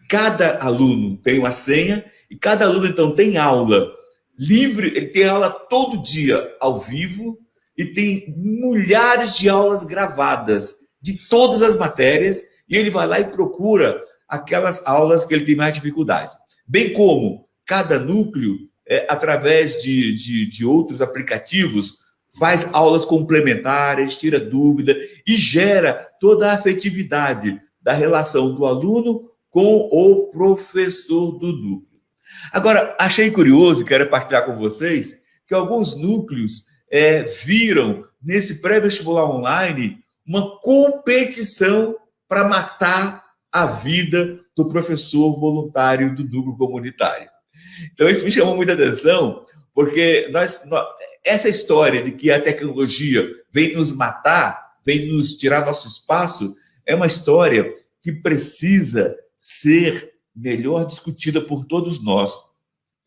cada aluno tem uma senha, e cada aluno, então, tem aula livre, ele tem aula todo dia ao vivo, e tem milhares de aulas gravadas de todas as matérias, e ele vai lá e procura aquelas aulas que ele tem mais dificuldade. Bem como cada núcleo, através de outros aplicativos, faz aulas complementares, tira dúvida e gera toda a afetividade da relação do aluno com o professor do núcleo. Agora, achei curioso, quero partilhar com vocês, que alguns núcleos viram nesse pré-vestibular online uma competição para matar a vida do professor voluntário do núcleo comunitário. Então, isso me chamou muita atenção, porque essa história de que a tecnologia vem nos matar, vem nos tirar nosso espaço, é uma história que precisa ser melhor discutida por todos nós.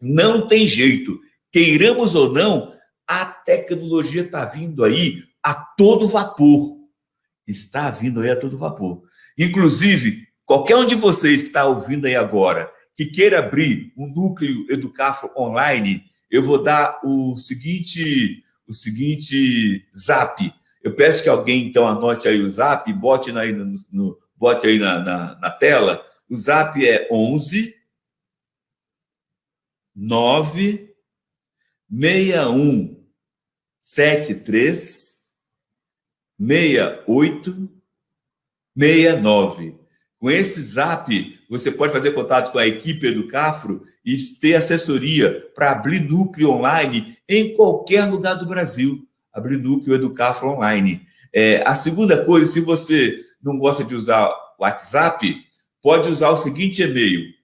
Não tem jeito, queiramos ou não, a tecnologia está vindo aí a todo vapor. Está vindo aí a todo vapor. Inclusive, qualquer um de vocês que está ouvindo aí agora, que queira abrir um núcleo Educafro online, eu vou dar o seguinte zap. Eu peço que alguém, então, anote aí o zap, bote aí, bote aí na tela. O zap é 11 9 61 73 68 69. Com esse zap, você pode fazer contato com a equipe Educafro e ter assessoria para abrir núcleo online em qualquer lugar do Brasil. Abrir núcleo Educafro online. A segunda coisa, se você não gosta de usar o WhatsApp, pode usar o seguinte e-mail: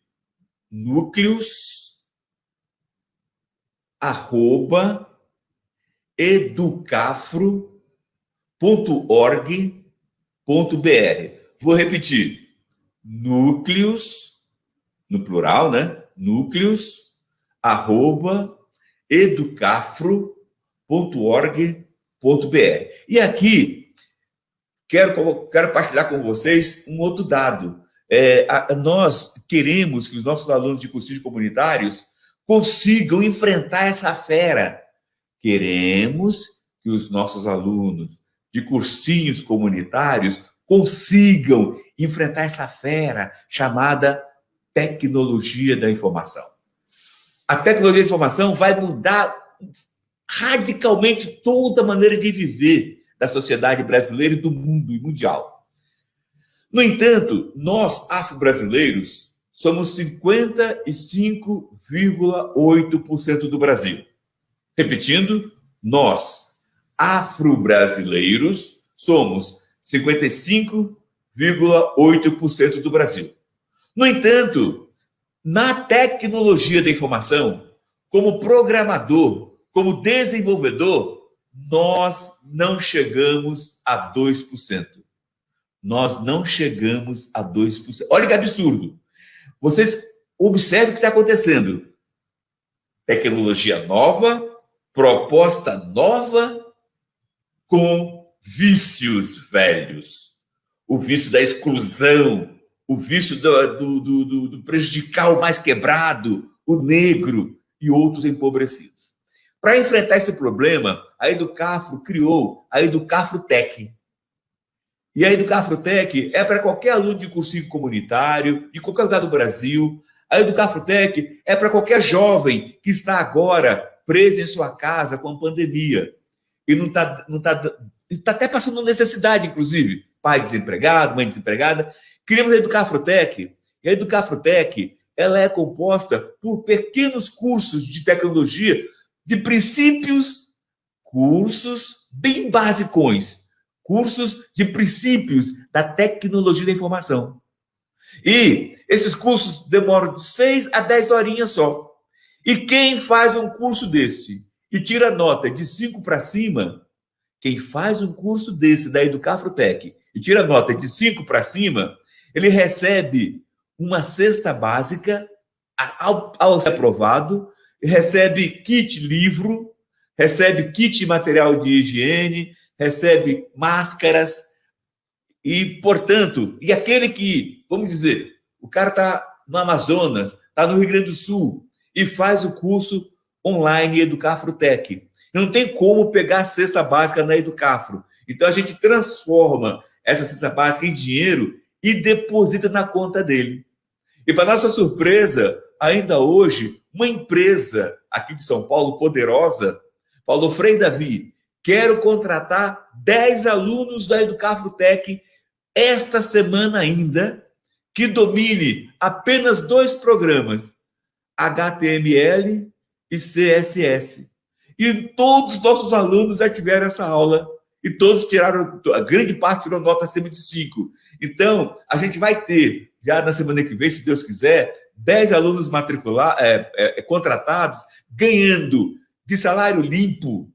núcleos@educafro.org.br. Vou repetir: núcleos, no plural, né? núcleos@educafro.org.br. E aqui, quero partilhar com vocês um outro dado. Nós queremos que os nossos alunos de cursinhos comunitários consigam enfrentar essa fera. Queremos que os nossos alunos de cursinhos comunitários consigam enfrentar essa fera chamada tecnologia da informação. A tecnologia da informação vai mudar radicalmente toda a maneira de viver da sociedade brasileira e do mundo e mundial. No entanto, nós, afro-brasileiros, somos 55,8% do Brasil. Repetindo, nós, afro-brasileiros, somos 55,8% do Brasil. No entanto, na tecnologia da informação, como programador, como desenvolvedor, nós não chegamos a 2%. Nós não chegamos a 2%. Olha que absurdo. Vocês observem o que está acontecendo. Tecnologia nova, proposta nova, com vícios velhos. O vício da exclusão, o vício do prejudicar o mais quebrado, o negro e outros empobrecidos. Para enfrentar esse problema, a Educafro criou a Educafro Tech. E a Educafro Tech é para qualquer aluno de cursinho comunitário, de qualquer lugar do Brasil. A Educafro Tech é para qualquer jovem que está agora preso em sua casa com a pandemia. E está até passando necessidade, inclusive. Pai desempregado, mãe desempregada. Criamos a Educafro Tech. E a Educafro Tech, ela é composta por pequenos cursos de tecnologia, de princípios, cursos bem basicões, cursos de princípios da tecnologia da informação. E esses cursos demoram de 6 a 10 horinhas só. E quem faz um curso deste e tira nota de 5 para cima, quem faz um curso desse da Educafro Tech e tira nota de 5 para cima, ele recebe uma cesta básica ao ser aprovado, recebe kit livro, recebe kit material de higiene, recebe máscaras e, portanto, e aquele que, vamos dizer, o cara está no Amazonas, está no Rio Grande do Sul e faz o curso online Educafro Tech. Não tem como pegar a cesta básica na Educafro. Então, a gente transforma essa cesta básica em dinheiro e deposita na conta dele. E, para nossa surpresa, ainda hoje, uma empresa aqui de São Paulo, poderosa, falou: Frei Davi, quero contratar 10 alunos da Educafro Tech esta semana ainda, que domine apenas 2 programas, HTML e CSS. E todos os nossos alunos já tiveram essa aula. e todos tiraram, a grande parte tirou nota acima de 5. Então, a gente vai ter, já na semana que vem, se Deus quiser, 10 alunos contratados, ganhando de salário limpo,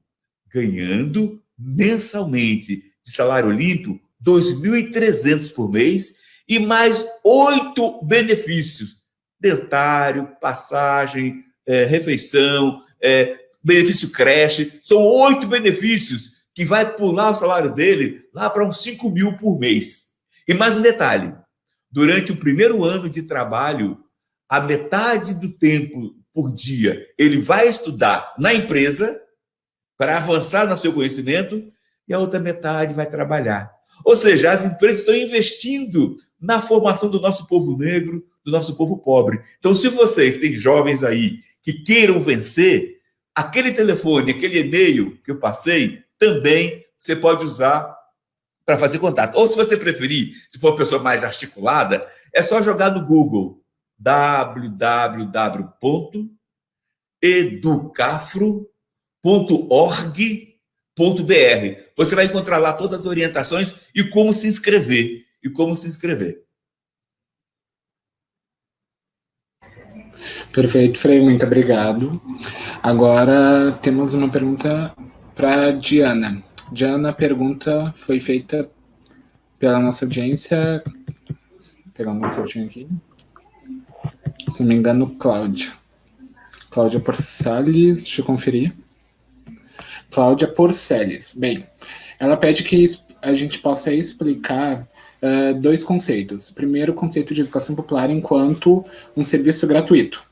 ganhando mensalmente de salário limpo, R$ 2.300 por mês, e mais 8 benefícios: dentário, passagem, refeição, benefício creche. São 8 benefícios que vai pular o salário dele lá para uns 5 mil por mês. E mais um detalhe: durante o primeiro ano de trabalho, a metade do tempo por dia ele vai estudar na empresa para avançar no seu conhecimento, e a outra metade vai trabalhar. Ou seja, as empresas estão investindo na formação do nosso povo negro, do nosso povo pobre. Então, se vocês têm jovens aí que queiram vencer, aquele telefone, aquele e-mail que eu passei, também você pode usar para fazer contato. Ou, se você preferir, se for uma pessoa mais articulada, é só jogar no Google www.educafro.org.br. Você vai encontrar lá todas as orientações e como se inscrever. Perfeito, Frei, muito obrigado. Agora temos uma pergunta para Diana. Diana, a pergunta foi feita pela nossa audiência. Vou pegar um certinho aqui. Se não me engano, Cláudia Porcelles, deixa eu conferir. Cláudia Porcelles. Bem, ela pede que a gente possa explicar 2 conceitos. Primeiro, o conceito de educação popular enquanto um serviço gratuito.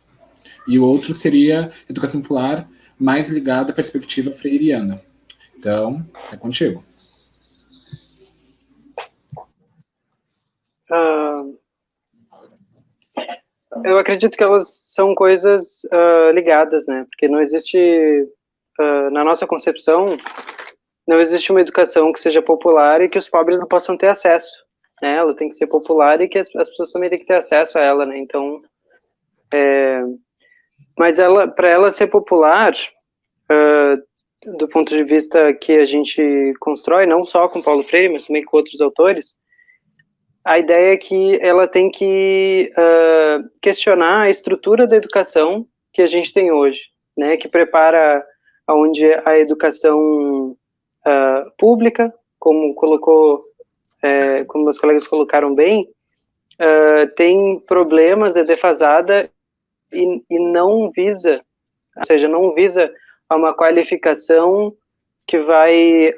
E o outro seria educação popular mais ligada à perspectiva freiriana. Então, é contigo. Eu acredito que elas são coisas ligadas, né? Porque não existe, na nossa concepção, não existe uma educação que seja popular e que os pobres não possam ter acesso, né? Ela tem que ser popular e que as pessoas também têm que ter acesso a ela, né? Então, mas para ela ser popular, do ponto de vista que a gente constrói, não só com Paulo Freire, mas também com outros autores, a ideia é que ela tem que questionar a estrutura da educação que a gente tem hoje, né? Que prepara onde a educação pública, como meus colegas colocaram bem, tem problemas, é defasada e não visa, ou seja, não visa a uma qualificação que vai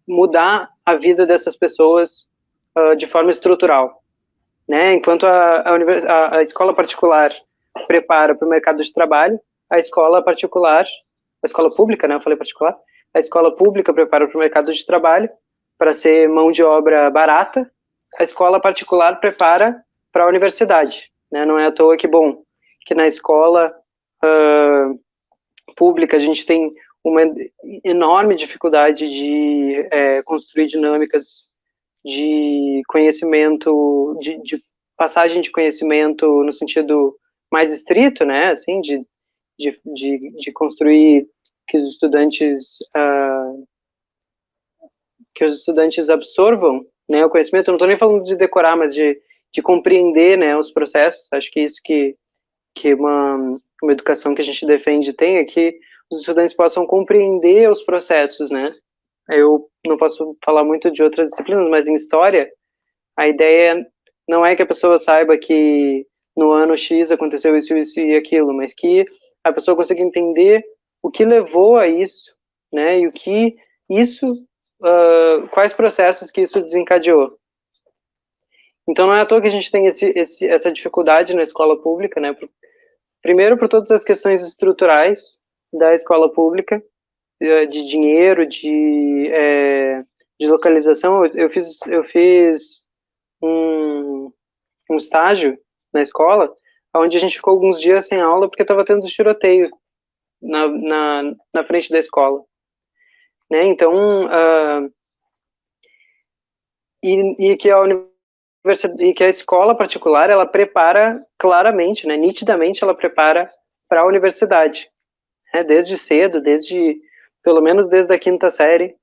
mudar a vida dessas pessoas de forma estrutural, né? Enquanto a escola particular prepara para o mercado de trabalho, a escola pública, né? Eu falei particular. A escola pública prepara para o mercado de trabalho para ser mão de obra barata. A escola particular prepara para a universidade, né? Não é à toa que na escola pública a gente tem uma enorme dificuldade de construir dinâmicas de conhecimento, de passagem de conhecimento no sentido mais estrito, né? Assim, de construir que os estudantes absorvam, né, o conhecimento. Eu não estou nem falando de decorar, mas de compreender, né, os processos. Acho que isso que uma educação que a gente defende tem é que os estudantes possam compreender os processos, né? Eu não posso falar muito de outras disciplinas, mas em história, a ideia não é que a pessoa saiba que no ano X aconteceu isso, isso e aquilo, mas que a pessoa consiga entender o que levou a isso, né? E o que isso, quais processos que isso desencadeou. Então, não é à toa que a gente tem essa dificuldade na escola pública, né? Primeiro, por todas as questões estruturais da escola pública, de dinheiro, de localização. Eu fiz um estágio na escola, onde a gente ficou alguns dias sem aula porque estava tendo tiroteio na frente da escola, né? Então, e que a escola particular, ela prepara claramente, né, nitidamente ela prepara para a universidade, né, desde cedo, desde pelo menos desde a 5ª série,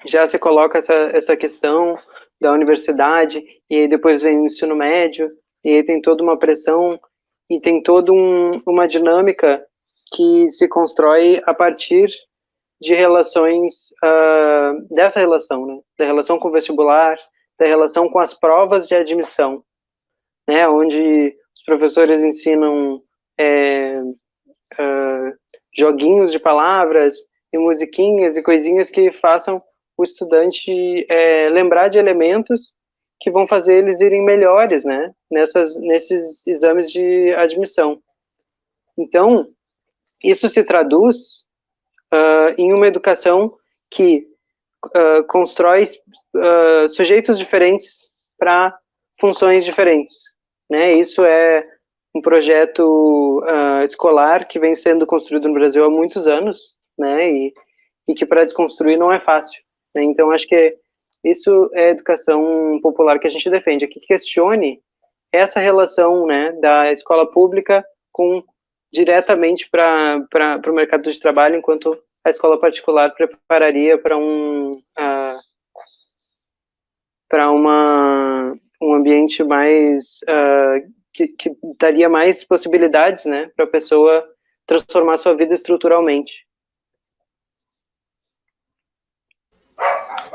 já se coloca essa questão da universidade, e aí depois vem o ensino médio, e aí tem toda uma pressão, e tem toda uma dinâmica que se constrói a partir de relações, dessa relação, né? Da relação com o vestibular, da relação com as provas de admissão, né? Onde os professores ensinam joguinhos de palavras e musiquinhas e coisinhas que façam o estudante lembrar de elementos que vão fazer eles irem melhores, né? Nesses exames de admissão. Então, isso se traduz em uma educação que constrói sujeitos diferentes para funções diferentes, né? Isso é um projeto escolar que vem sendo construído no Brasil há muitos anos, né? E que para desconstruir não é fácil, né? Então, acho que isso é a educação popular que a gente defende, é que questione essa relação, né, da escola pública diretamente para o mercado de trabalho, enquanto a escola particular prepararia para um ambiente mais que daria mais possibilidades, né, para a pessoa transformar sua vida estruturalmente.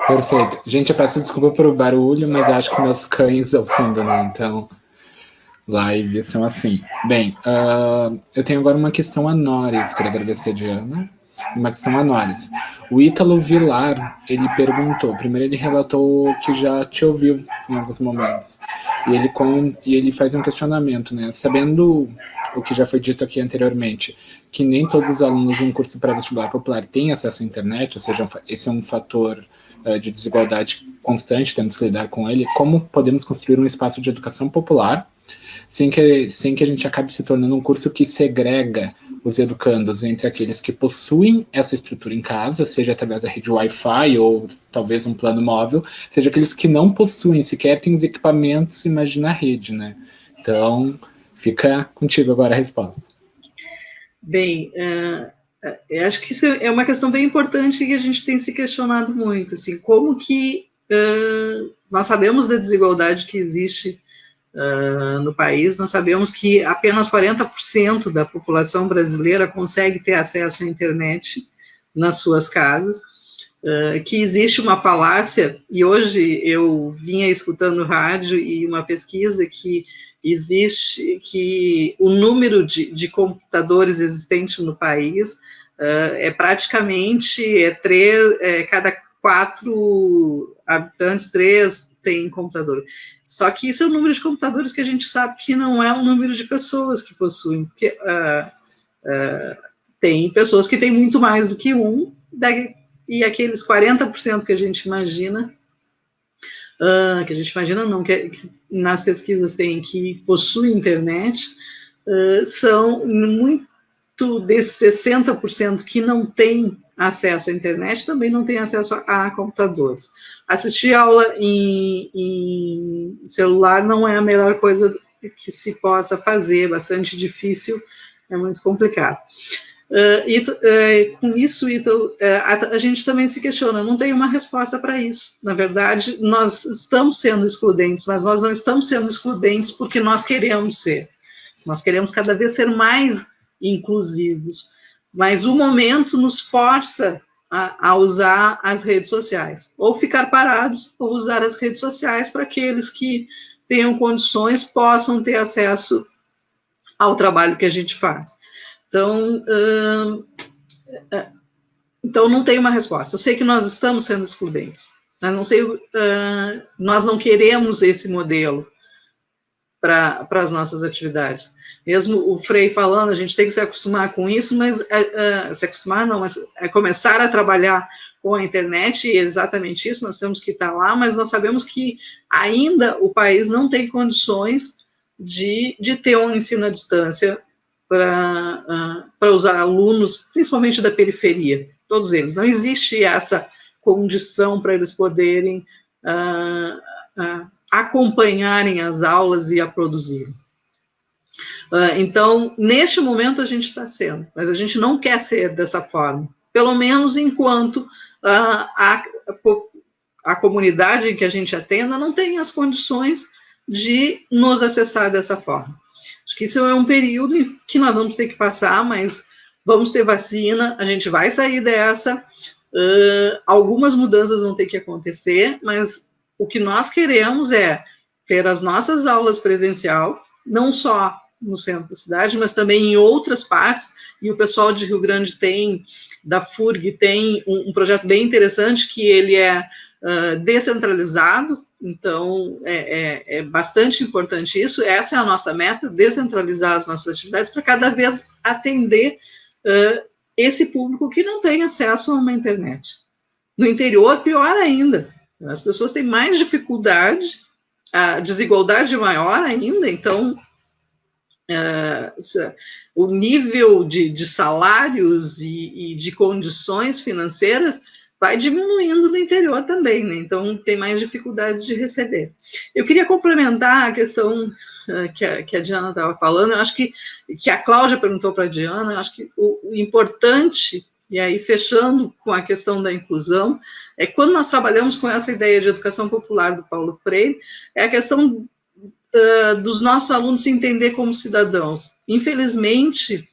Perfeito. Gente, eu peço desculpa pelo barulho, mas acho que meus cães ao fundo, né? Então, live são assim. Bem, eu tenho agora uma questão a Nores, quero agradecer a Diana. Uma questão a Nores. O Ítalo Vilar, ele perguntou, primeiro ele relatou que já te ouviu em alguns momentos, e ele faz um questionamento, né? Sabendo o que já foi dito aqui anteriormente, que nem todos os alunos de um curso pré-vestibular popular têm acesso à internet, ou seja, esse é um fator de desigualdade constante, temos que lidar com ele. Como podemos construir um espaço de educação popular sem que a gente acabe se tornando um curso que segrega os educandos entre aqueles que possuem essa estrutura em casa, seja através da rede Wi-Fi ou talvez um plano móvel, seja aqueles que não possuem, sequer têm os equipamentos, imagina a rede, né? Então, fica contigo agora a resposta. Bem, eu acho que isso é uma questão bem importante e que a gente tem se questionado muito, assim, como que nós sabemos da desigualdade que existe no país, nós sabemos que apenas 40% da população brasileira consegue ter acesso à internet nas suas casas, que existe uma falácia, e hoje eu vinha escutando rádio e uma pesquisa que existe, que o número de computadores existentes no país é praticamente cada 4 habitantes, 3 têm computador. Só que isso é o número de computadores que a gente sabe que não é o número de pessoas que possuem, porque tem pessoas que têm muito mais do que um, e aqueles 40% que a gente imagina, que nas pesquisas tem, que possuem internet, são muito desses 60% que não têm acesso à internet, também não têm acesso a computadores. Assistir aula em celular não é a melhor coisa que se possa fazer, é bastante difícil, é muito complicado. Com isso, a gente também se questiona, não tem uma resposta para isso. Na verdade, nós estamos sendo excludentes, mas nós não estamos sendo excludentes porque nós queremos ser. Nós queremos cada vez ser mais inclusivos, mas o momento nos força a usar as redes sociais, ou ficar parados, ou usar as redes sociais para aqueles que tenham condições possam ter acesso ao trabalho que a gente faz. Então não tem uma resposta. Eu sei que nós estamos sendo excludentes. Nós não queremos esse modelo para as nossas atividades. Mesmo o Frei falando, a gente tem que se acostumar com isso, mas se acostumar não, mas começar a trabalhar com a internet, e é exatamente isso, nós temos que estar lá, mas nós sabemos que ainda o país não tem condições de ter um ensino à distância para os alunos, principalmente da periferia, todos eles. Não existe essa condição para eles poderem acompanharem as aulas e a produzirem. Então, neste momento a gente está sendo, mas a gente não quer ser dessa forma, pelo menos enquanto a comunidade em que a gente atenda não tem as condições de nos acessar dessa forma. Acho que isso é um período em que nós vamos ter que passar, mas vamos ter vacina, a gente vai sair dessa, algumas mudanças vão ter que acontecer, mas o que nós queremos é ter as nossas aulas presencial, não só no centro da cidade, mas também em outras partes, e o pessoal de Rio Grande da FURG, tem um projeto bem interessante, que ele é descentralizado, então é bastante importante isso, essa é a nossa meta, descentralizar as nossas atividades para cada vez atender esse público que não tem acesso a uma internet. No interior, pior ainda, as pessoas têm mais dificuldade, a desigualdade é maior ainda, então o nível de salários e de condições financeiras vai diminuindo no interior também, né? Então tem mais dificuldade de receber. Eu queria complementar a questão que a Diana estava falando, eu acho que a Cláudia perguntou para a Diana, eu acho que o importante, e aí fechando com a questão da inclusão, é quando nós trabalhamos com essa ideia de educação popular do Paulo Freire, é a questão dos nossos alunos se entender como cidadãos. Infelizmente,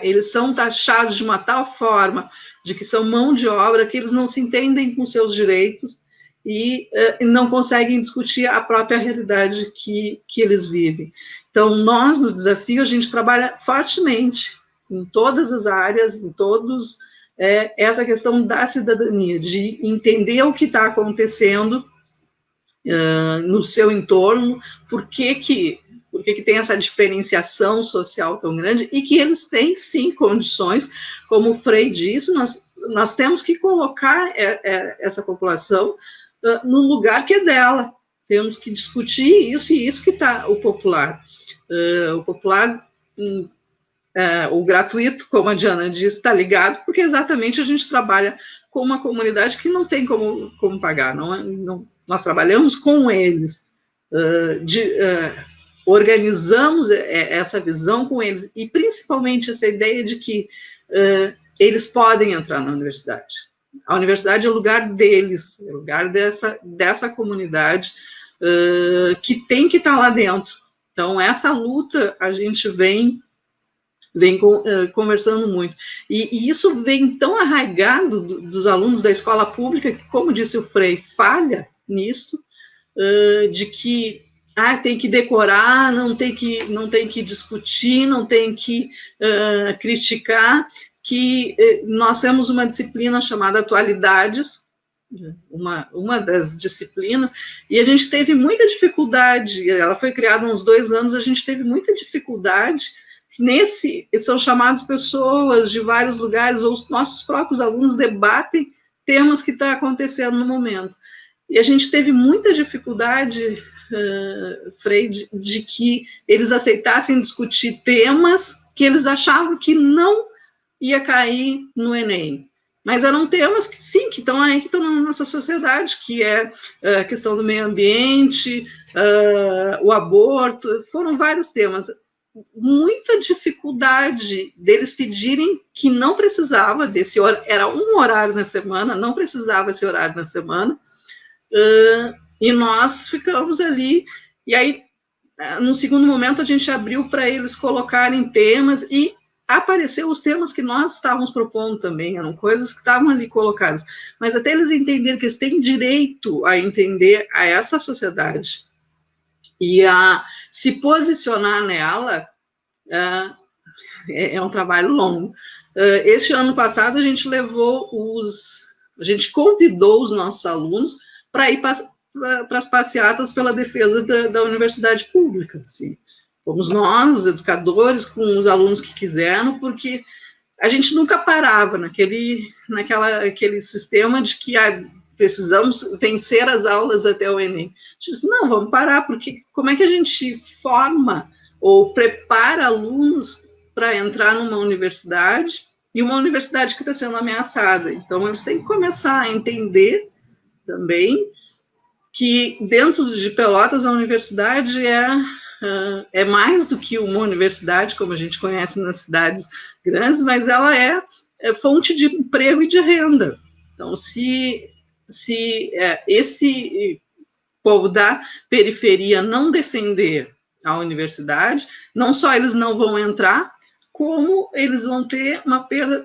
eles são taxados de uma tal forma de que são mão de obra que eles não se entendem com seus direitos e não conseguem discutir a própria realidade que eles vivem. Então, nós, no Desafio, a gente trabalha fortemente em todas as áreas, em todos, essa questão da cidadania, de entender o que está acontecendo no seu entorno, por que tem essa diferenciação social tão grande, e que eles têm, sim, condições, como o Frei disse, nós temos que colocar essa população no lugar que é dela, temos que discutir isso, e isso que está o popular. O gratuito, como a Diana disse, está ligado, porque exatamente a gente trabalha com uma comunidade que não tem como pagar, nós trabalhamos com eles, organizamos essa visão com eles, e principalmente essa ideia de que eles podem entrar na universidade. A universidade é o lugar deles, é o lugar dessa comunidade que tem que estar lá dentro. Então, essa luta a gente vem conversando muito. E isso vem tão arraigado dos alunos da escola pública, que, como disse o Frei, falha nisso, de que tem que decorar, não tem que discutir, não tem que criticar, que nós temos uma disciplina chamada Atualidades, uma das disciplinas, e a gente teve muita dificuldade, ela foi criada há uns 2 anos, a gente teve muita dificuldade são chamadas pessoas de vários lugares, ou os nossos próprios alunos debatem temas que estão acontecendo no momento. E a gente teve muita dificuldade, Frei, de que eles aceitassem discutir temas que eles achavam que não ia cair no Enem. Mas eram temas que, sim, que estão aí, que estão na nossa sociedade, que é a questão do meio ambiente, o aborto, foram vários temas. Muita dificuldade deles pedirem que não precisava desse horário, era um horário na semana, não precisava esse horário na semana, e nós ficamos ali, e aí, no segundo momento, a gente abriu para eles colocarem temas, e apareceu os temas que nós estávamos propondo também, eram coisas que estavam ali colocadas, mas até eles entenderem que eles têm direito a entender a essa sociedade, e a se posicionar nela é um trabalho longo. Este ano passado, a gente convidou os nossos alunos para ir para as passeatas pela defesa da universidade pública. Assim. Fomos nós, os educadores, com os alunos que quiseram, porque a gente nunca parava naquele sistema de que precisamos vencer as aulas até o Enem. A gente disse, não, vamos parar, porque como é que a gente forma ou prepara alunos para entrar numa universidade, e uma universidade que está sendo ameaçada? Então, eles têm que começar a entender também que dentro de Pelotas a universidade é mais do que uma universidade, como a gente conhece nas cidades grandes, mas ela é fonte de emprego e de renda. Então, se esse povo da periferia não defender a universidade, não só eles não vão entrar, como eles vão ter uma perda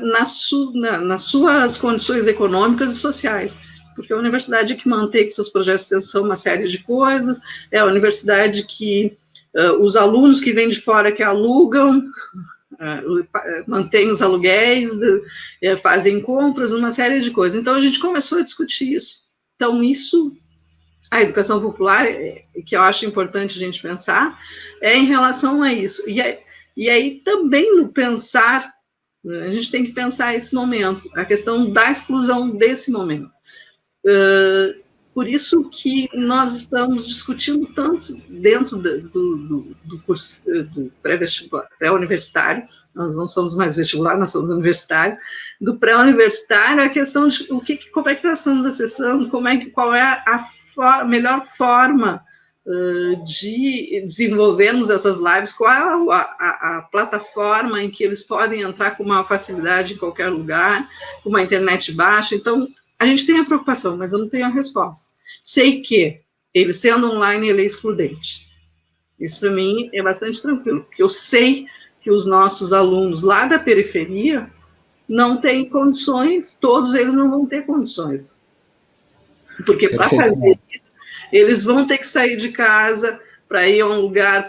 nas suas condições econômicas e sociais, porque a universidade que mantém com seus projetos de extensão uma série de coisas, é a universidade que os alunos que vêm de fora que alugam, mantém os aluguéis, fazem compras, uma série de coisas. Então, a gente começou a discutir isso. Então, isso, a educação popular, que eu acho importante a gente pensar, é em relação a isso. E aí, também no pensar, a gente tem que pensar esse momento, a questão da exclusão desse momento. Por isso que nós estamos discutindo tanto dentro do curso do pré-universitário, nós não somos mais vestibular, nós somos universitário, do pré-universitário, a questão de como é que nós estamos acessando, qual é a melhor forma de desenvolvermos essas lives, qual é a plataforma em que eles podem entrar com uma facilidade em qualquer lugar, com uma internet baixa. Então, a gente tem a preocupação, mas eu não tenho a resposta. Sei que ele sendo online, ele é excludente. Isso, para mim, é bastante tranquilo, porque eu sei que os nossos alunos lá da periferia não têm condições, todos eles não vão ter condições. Porque para fazer isso, eles vão ter que sair de casa para ir a um lugar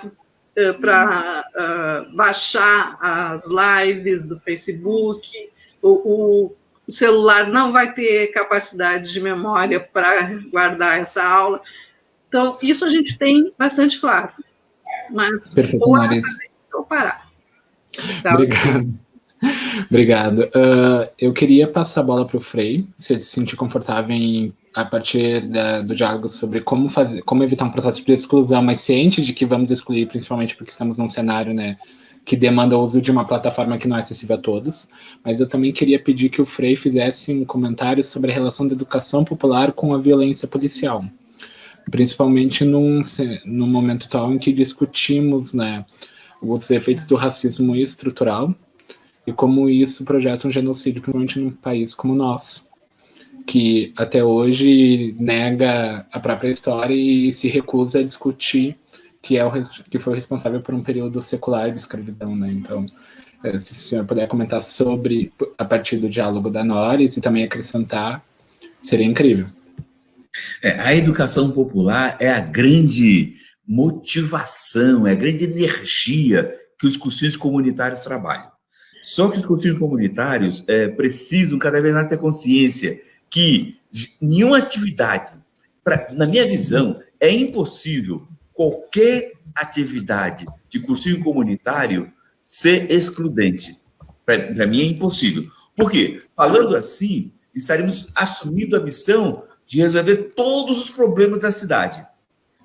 para baixar as lives do Facebook, o celular não vai ter capacidade de memória para guardar essa aula. Então, isso a gente tem bastante claro. Mas perfeito, Marisa. Vou parar. Tá? Obrigado. Eu queria passar a bola para o Frei, se ele se sentir confortável a partir do diálogo sobre como evitar um processo de exclusão, mas ciente de que vamos excluir, principalmente porque estamos num cenário, né, que demanda o uso de uma plataforma que não é acessível a todos. Mas eu também queria pedir que o Frei fizesse um comentário sobre a relação da educação popular com a violência policial, principalmente num momento atual em que discutimos, né, os efeitos do racismo estrutural e como isso projeta um genocídio, principalmente num país como o nosso, que até hoje nega a própria história e se recusa a discutir que foi responsável por um período secular de escravidão, né? Então, se o senhor puder comentar sobre, a partir do diálogo da Noris, e também acrescentar, seria incrível. A educação popular é a grande motivação, é a grande energia que os cursinhos comunitários trabalham. Só que os cursinhos comunitários precisam cada vez mais ter consciência que nenhuma atividade, na minha visão, é impossível qualquer atividade de cursinho comunitário ser excludente. Para mim é impossível. Por quê? Falando assim, estaremos assumindo a missão de resolver todos os problemas da cidade.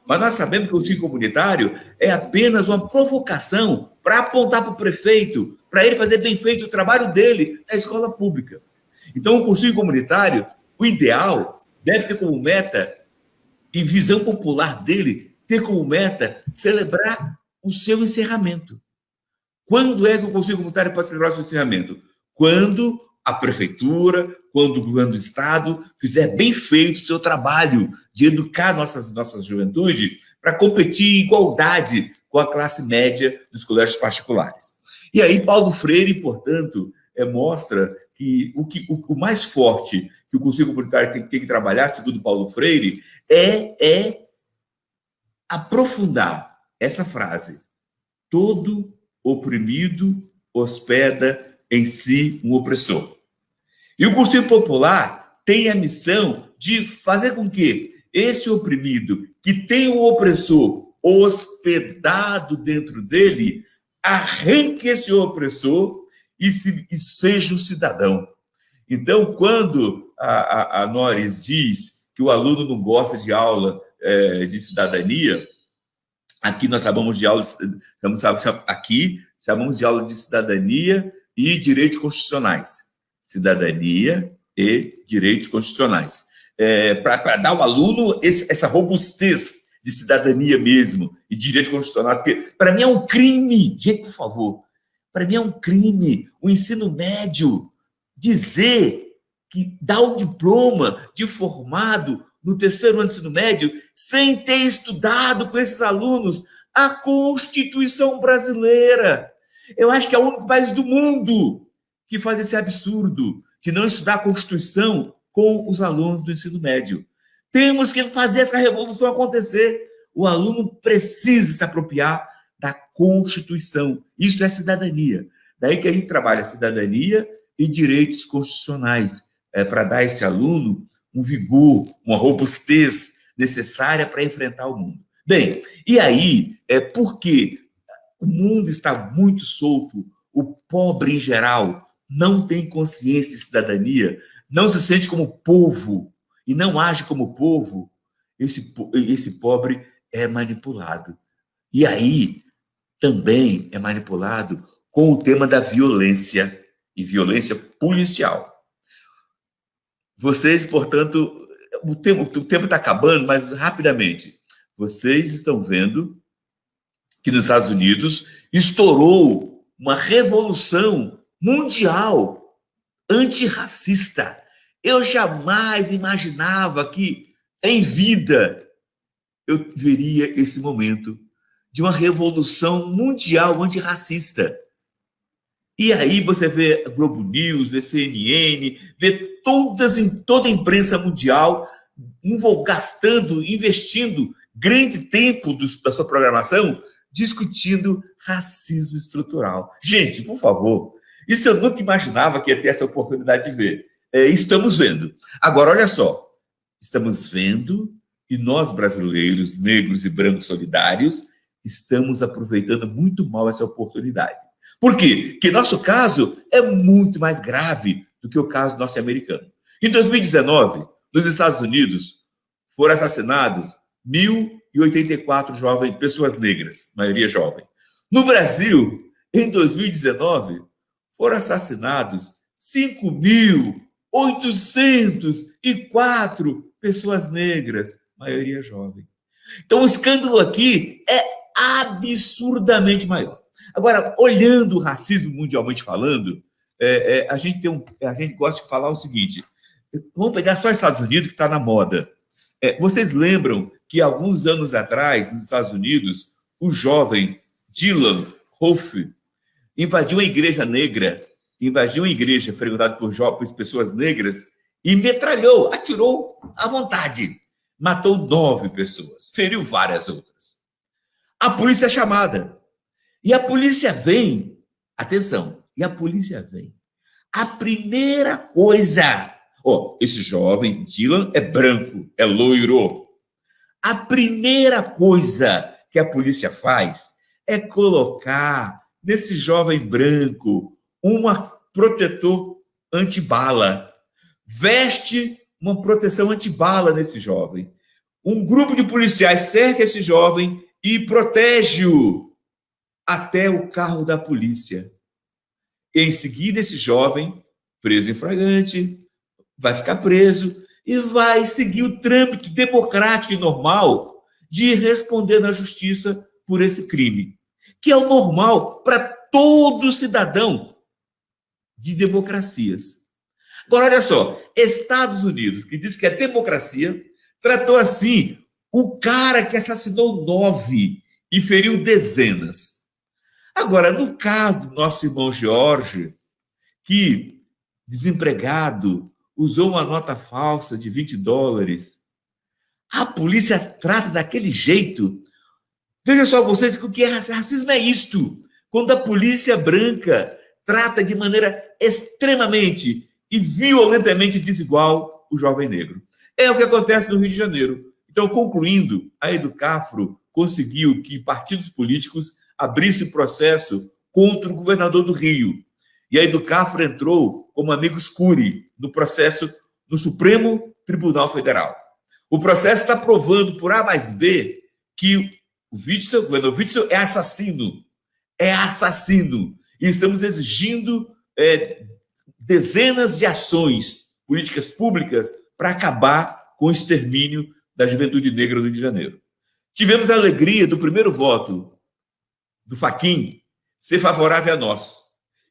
Mas nós sabemos que o cursinho comunitário é apenas uma provocação para apontar para o prefeito, para ele fazer bem feito o trabalho dele na escola pública. Então, o cursinho comunitário, o ideal, deve ter como meta e visão popular dele ter como meta celebrar o seu encerramento. Quando é que o Conselho Comunitário pode celebrar o seu encerramento? Quando a prefeitura, quando o governo do estado fizer bem feito o seu trabalho de educar nossa juventude para competir em igualdade com a classe média dos colégios particulares. E aí Paulo Freire, portanto, mostra que o mais forte que o Conselho Comunitário tem que trabalhar, segundo Paulo Freire, é aprofundar essa frase: todo oprimido hospeda em si um opressor. E o cursinho popular tem a missão de fazer com que esse oprimido, que tem o opressor hospedado dentro dele, arranque esse opressor e seja um cidadão. Então, quando a Noris diz que o aluno não gosta de aula de cidadania, aqui nós chamamos de aula de cidadania e direitos constitucionais. Cidadania e direitos constitucionais. Para dar ao aluno essa robustez, de cidadania mesmo, e direitos constitucionais, porque para mim é um crime, gente, por favor, para mim é um crime o ensino médio dizer que dá um diploma de formado no terceiro ano do ensino médio sem ter estudado com esses alunos a Constituição brasileira. Eu acho que é o único país do mundo que faz esse absurdo de não estudar a Constituição com os alunos do ensino médio. Temos que fazer essa revolução acontecer. O aluno precisa se apropriar da Constituição. Isso é cidadania. Daí que a gente trabalha cidadania e direitos constitucionais, para dar a esse aluno um vigor, uma robustez necessária para enfrentar o mundo. Bem, e aí, porque o mundo está muito solto, o pobre em geral não tem consciência de cidadania, não se sente como povo e não age como povo, esse pobre é manipulado. E aí também é manipulado com o tema da violência e violência policial. Vocês, portanto, o tempo está acabando, mas rapidamente, vocês estão vendo que nos Estados Unidos estourou uma revolução mundial antirracista. Eu jamais imaginava que, em vida, eu veria esse momento de uma revolução mundial antirracista. E aí você vê Globo News, vê CNN, vê toda a imprensa mundial investindo grande tempo da sua programação discutindo racismo estrutural. Gente, por favor, isso eu nunca imaginava que ia ter essa oportunidade de ver. Estamos vendo. Agora, olha só, estamos vendo e nós, brasileiros, negros e brancos solidários, estamos aproveitando muito mal essa oportunidade. Por quê? Porque nosso caso é muito mais grave do que o caso norte-americano. Em 2019, nos Estados Unidos, foram assassinados 1.084 pessoas negras, maioria jovem. No Brasil, em 2019, foram assassinados 5.804 pessoas negras, maioria jovem. Então, o escândalo aqui é absurdamente maior. Agora, olhando o racismo mundialmente falando, a gente gosta de falar o seguinte, vamos pegar só os Estados Unidos, que está na moda. Vocês lembram que, alguns anos atrás, nos Estados Unidos, o jovem Dylan Roof invadiu uma igreja negra, frequentada por pessoas negras, e metralhou, atirou à vontade. Matou 9 pessoas, feriu várias outras. A polícia é chamada. E a polícia vem, atenção, A primeira coisa, esse jovem Dylan é branco, é loiro. A primeira coisa que a polícia faz é colocar nesse jovem branco um protetor antibala. Veste uma proteção antibala nesse jovem. Um grupo de policiais cerca esse jovem e protege-o até o carro da polícia. Em seguida, esse jovem, preso em flagrante, vai ficar preso e vai seguir o trâmite democrático e normal de responder na justiça por esse crime, que é o normal para todo cidadão de democracias. Agora, olha só, Estados Unidos, que diz que é democracia, tratou assim o cara que assassinou 9 e feriu dezenas. Agora, no caso do nosso irmão Jorge, que, desempregado, usou uma nota falsa de $20, a polícia trata daquele jeito. Veja só vocês que o que é racismo é isto. Quando a polícia branca trata de maneira extremamente e violentamente desigual o jovem negro. É o que acontece no Rio de Janeiro. Então, concluindo, a Educafro conseguiu que partidos políticos abrissem processo contra o governador do Rio. E a Educafro entrou como amicus curiae no processo no Supremo Tribunal Federal. O processo está provando por A mais B que o governador Witzel é assassino. É assassino. E estamos exigindo dezenas de ações, políticas públicas, para acabar com o extermínio da juventude negra do Rio de Janeiro. Tivemos a alegria do primeiro voto do Fachin ser favorável a nós.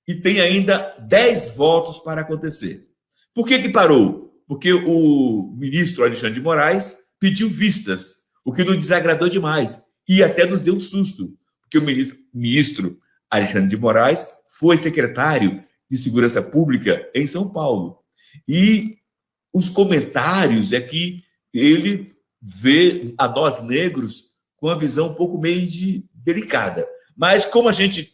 E tem ainda 10 votos para acontecer. Por que parou? Porque o ministro Alexandre de Moraes pediu vistas, o que nos desagradou demais e até nos deu um susto, porque o ministro Alexandre de Moraes foi secretário de Segurança Pública em São Paulo. E os comentários é que ele vê a nós negros com uma visão um pouco meio delicada. Mas como a gente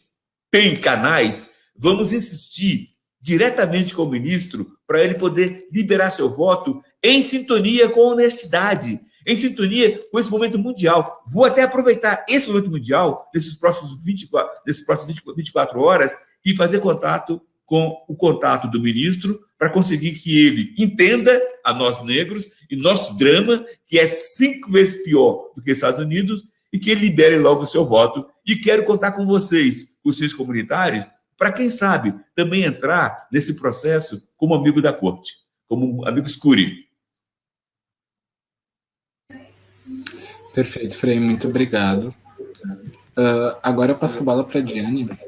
tem canais, vamos insistir diretamente com o ministro para ele poder liberar seu voto em sintonia com a honestidade, em sintonia com esse momento mundial. Vou até aproveitar esse momento mundial, nesses próximos 24 horas, e fazer contato com o contato do ministro para conseguir que ele entenda a nós negros e nosso drama, que é 5 vezes pior do que os Estados Unidos, e que ele libere logo o seu voto. E quero contar com vocês, os seus comunitários, para quem sabe também entrar nesse processo como amigo da corte, como amigo escuri. Perfeito, Frei, muito obrigado. Agora eu passo a bola para a Diana.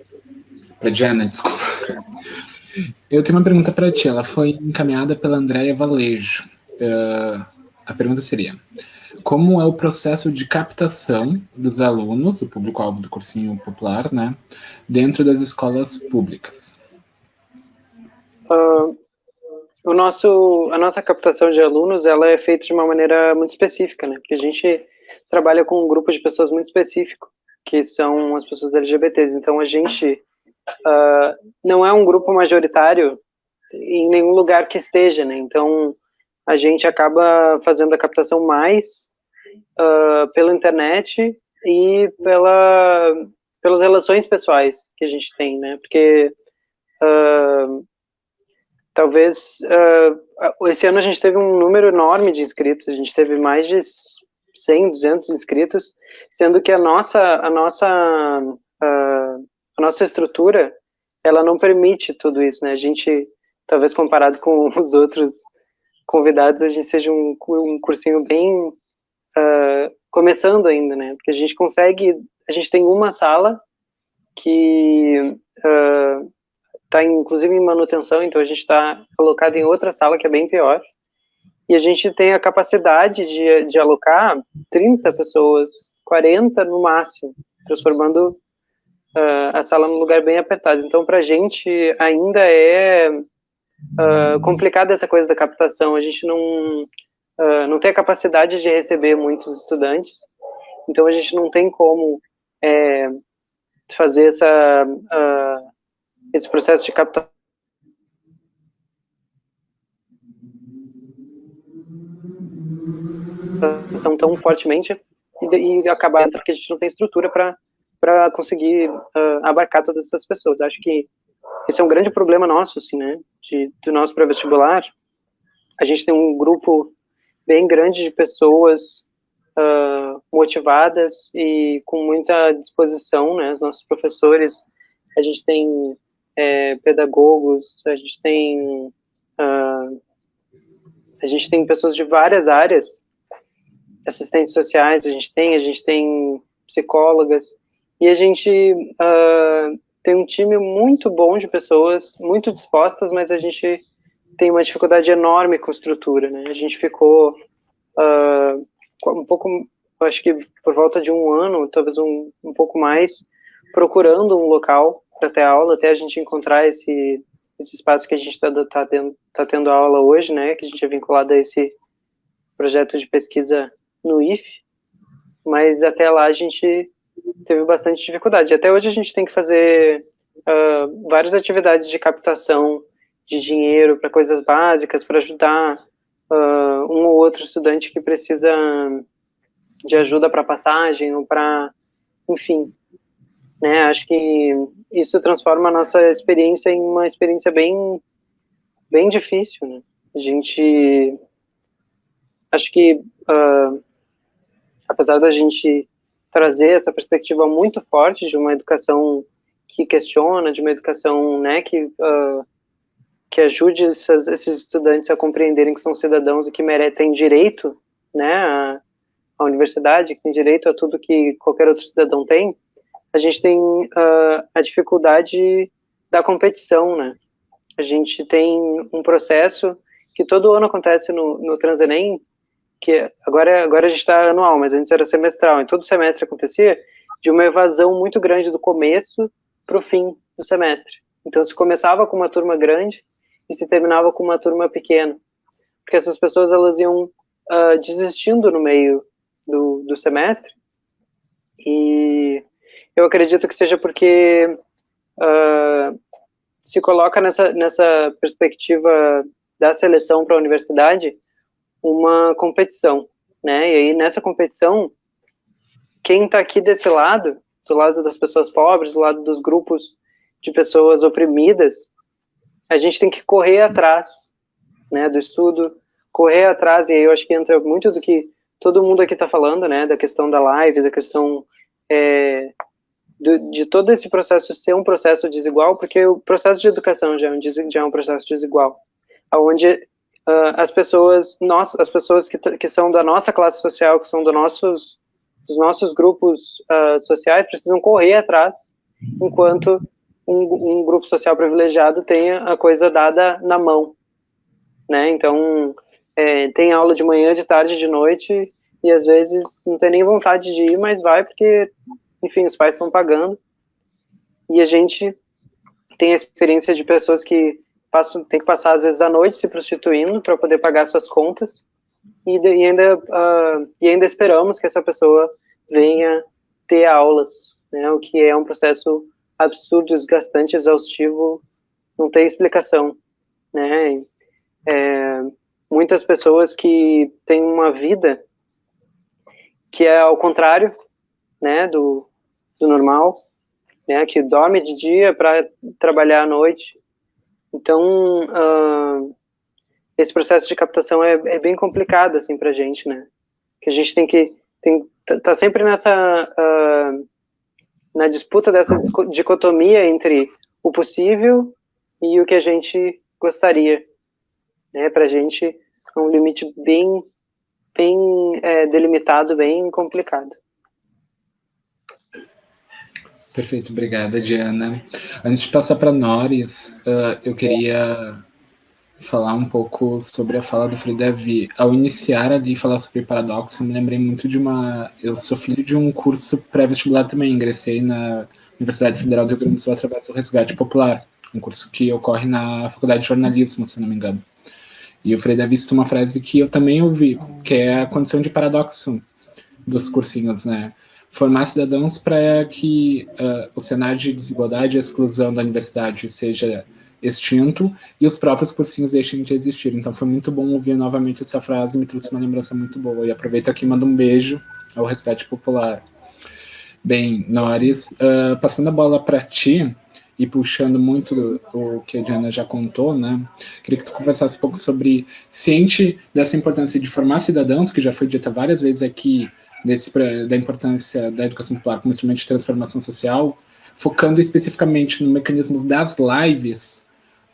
Para Diana, desculpa. Eu tenho uma pergunta para ti, ela foi encaminhada pela Andréia Valejo. A pergunta seria: como é o processo de captação dos alunos, o público-alvo do cursinho popular, né, dentro das escolas públicas? A nossa captação de alunos, ela é feita de uma maneira muito específica, né, porque a gente trabalha com um grupo de pessoas muito específico, que são as pessoas LGBTs, então a gente não é um grupo majoritário em nenhum lugar que esteja, né, então a gente acaba fazendo a captação mais pela internet e pelas relações pessoais que a gente tem, né? Porque talvez esse ano a gente teve um número enorme de inscritos, a gente teve mais de 100, 200 inscritos, sendo que a nossa estrutura, ela não permite tudo isso, né? A gente, talvez comparado com os outros convidados, a gente seja um cursinho bem começando ainda, né? Porque a gente tem uma sala que está inclusive em manutenção, então a gente está colocado em outra sala que é bem pior, e a gente tem a capacidade de alocar 30 pessoas, 40 no máximo, transformando a sala num lugar bem apertado. Então, para a gente ainda é complicada essa coisa da captação, a gente não tem a capacidade de receber muitos estudantes, então a gente não tem como fazer esse processo de captação tão fortemente e acabar porque a gente não tem estrutura para conseguir abarcar todas essas pessoas. Acho que esse é um grande problema nosso, assim, né, do nosso pré-vestibular. A gente tem um grupo bem grande de pessoas motivadas e com muita disposição, né, os nossos professores, a gente tem pedagogos, a gente tem pessoas de várias áreas, assistentes sociais, a gente tem psicólogas, e a gente tem um time muito bom de pessoas, muito dispostas, mas a gente tem uma dificuldade enorme com estrutura, né? A gente ficou um pouco, acho que por volta de um ano, talvez um pouco mais, procurando um local para ter aula, até a gente encontrar esse espaço que a gente tá tendo aula hoje, né? Que a gente é vinculado a esse projeto de pesquisa no IFE, mas até lá a gente teve bastante dificuldade. Até hoje a gente tem que fazer várias atividades de captação de dinheiro para coisas básicas, para ajudar um ou outro estudante que precisa de ajuda para passagem ou para, enfim, né? Acho que isso transforma a nossa experiência em uma experiência bem difícil, né? A gente, acho que apesar da gente trazer essa perspectiva muito forte de uma educação que questiona, de uma educação, né, que ajude esses estudantes a compreenderem que são cidadãos e que têm direito, né, à universidade, que tem direito a tudo que qualquer outro cidadão tem, a gente tem a dificuldade da competição, né? A gente tem um processo que todo ano acontece no Transenem, que agora a gente está anual, mas antes era semestral, e todo semestre acontecia de uma evasão muito grande do começo para o fim do semestre. Então, se começava com uma turma grande e se terminava com uma turma pequena, porque essas pessoas elas iam desistindo no meio do semestre, e eu acredito que seja porque se coloca nessa perspectiva da seleção para a universidade uma competição, né? E aí, nessa competição, quem está aqui desse lado, do lado das pessoas pobres, do lado dos grupos de pessoas oprimidas, a gente tem que correr atrás, né, do estudo, correr atrás, e aí eu acho que entra muito do que todo mundo aqui está falando, né, da questão da live, da questão de todo esse processo ser um processo desigual, porque o processo de educação já é um processo desigual, onde as pessoas que são da nossa classe social, que são dos nossos grupos sociais, precisam correr atrás, enquanto um grupo social privilegiado tenha a coisa dada na mão, né? Então, tem aula de manhã, de tarde, de noite, e às vezes não tem nem vontade de ir, mas vai porque, enfim, os pais estão pagando. E a gente tem a experiência de pessoas que tem que passar, às vezes, a noite se prostituindo para poder pagar suas contas, e ainda esperamos que essa pessoa venha ter aulas, né? O que é um processo absurdo, desgastante, exaustivo, não tem explicação, né? Muitas pessoas que têm uma vida que é ao contrário, né, do normal, né, que dorme de dia para trabalhar à noite. Então, esse processo de captação é bem complicado, assim, pra gente, né, que a gente tá sempre na disputa dessa dicotomia entre o possível e o que a gente gostaria, né, pra gente é um limite bem delimitado, bem complicado. Perfeito, obrigada, Diana. Antes de passar para Noris, eu queria falar um pouco sobre a fala do Frei Davi. Ao iniciar ali falar sobre paradoxo, eu me lembrei muito eu sou filho de um curso pré-vestibular também, ingressei na Universidade Federal do Rio Grande do Sul através do Resgate Popular, um curso que ocorre na Faculdade de Jornalismo, se não me engano. E o Frei Davi citou uma frase que eu também ouvi, que é a condição de paradoxo dos cursinhos, né? Formar cidadãos para que o cenário de desigualdade e exclusão da universidade seja extinto e os próprios cursinhos deixem de existir. Então foi muito bom ouvir novamente essa frase, me trouxe uma lembrança muito boa. E aproveito aqui e mando um beijo ao Resgate Popular. Bem, Noris, passando a bola para ti e puxando muito o que a Diana já contou, né? Queria que tu conversasse um pouco sobre, ciente dessa importância de formar cidadãos, que já foi dita várias vezes aqui, da importância da educação popular como instrumento de transformação social, focando especificamente no mecanismo das lives,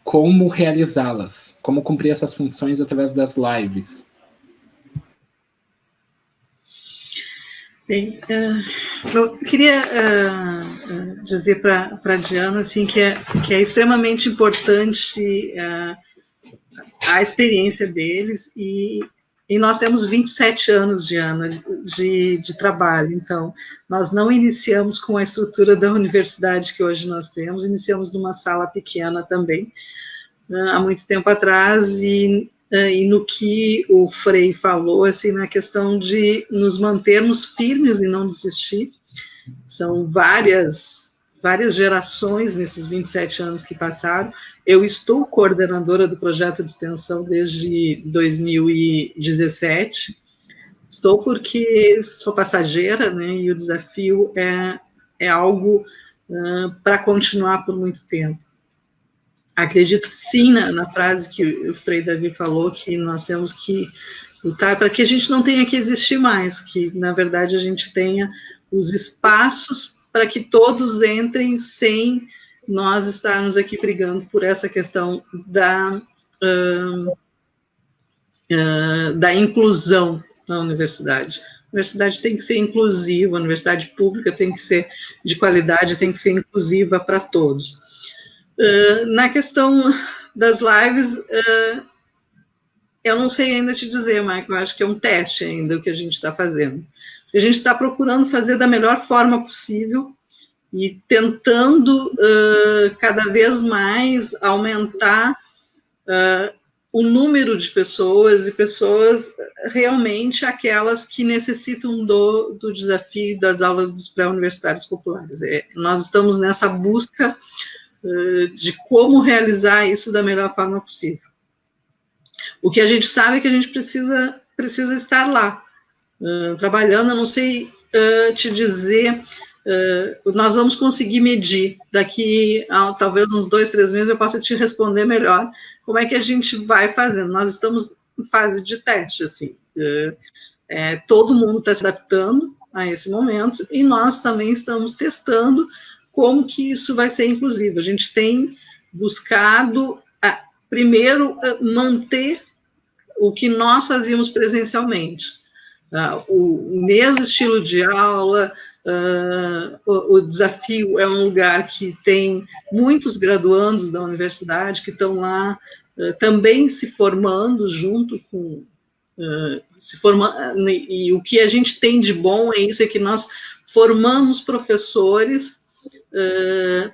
como realizá-las, como cumprir essas funções através das lives. Bem, eu queria dizer para a Diana assim, que é extremamente importante a experiência deles e nós temos 27 anos, Diana, de trabalho. Então, nós não iniciamos com a estrutura da universidade que hoje nós temos, iniciamos numa sala pequena também, há muito tempo atrás, e no que o Frei falou, assim, na questão de nos mantermos firmes e não desistir. São várias gerações nesses 27 anos que passaram. Eu estou coordenadora do projeto de extensão desde 2017. Estou porque sou passageira, né, e o desafio é algo para continuar por muito tempo. Acredito sim na frase que o Frei Davi falou, que nós temos que lutar para que a gente não tenha que existir mais, que, na verdade, a gente tenha os espaços para que todos entrem sem nós estarmos aqui brigando por essa questão da inclusão na universidade. universidade tem que ser inclusiva, a universidade pública tem que ser de qualidade, tem que ser inclusiva para todos. Na questão das lives, eu não sei ainda te dizer, Michael, eu acho que é um teste ainda o que a gente está fazendo. A gente está procurando fazer da melhor forma possível e tentando cada vez mais aumentar o número de pessoas, e pessoas realmente aquelas que necessitam do desafio das aulas dos pré-universitários populares. Nós estamos nessa busca de como realizar isso da melhor forma possível. O que a gente sabe é que a gente precisa estar lá, trabalhando. Eu não sei te dizer, nós vamos conseguir medir, daqui a talvez uns 2, 3 meses eu possa te responder melhor como é que a gente vai fazendo. Nós estamos em fase de teste, assim, todo mundo está se adaptando a esse momento, e nós também estamos testando como que isso vai ser inclusivo. A gente tem buscado, primeiro, manter o que nós fazíamos presencialmente, o mesmo estilo de aula. O desafio é um lugar que tem muitos graduandos da universidade que estão lá também se formando junto com e o que a gente tem de bom é isso, é que nós formamos professores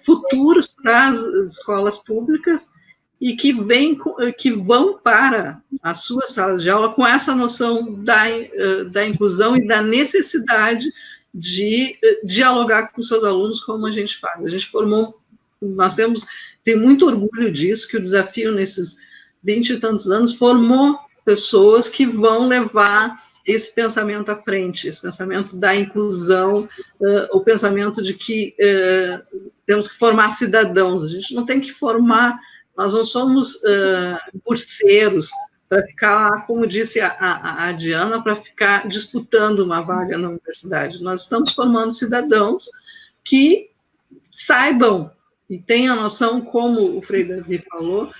futuros para as escolas públicas e que vão para as suas salas de aula com essa noção da inclusão e da necessidade de dialogar com seus alunos, como a gente faz. A gente formou, nós tem muito orgulho disso, que o desafio nesses 20 e tantos anos formou pessoas que vão levar esse pensamento à frente, esse pensamento da inclusão, o pensamento de que temos que formar cidadãos. A gente não tem que formar, nós não somos curseiros para ficar lá, como disse a Diana, para ficar disputando uma vaga na universidade. Nós estamos formando cidadãos que saibam e tenham a noção, como o Frei Davi falou,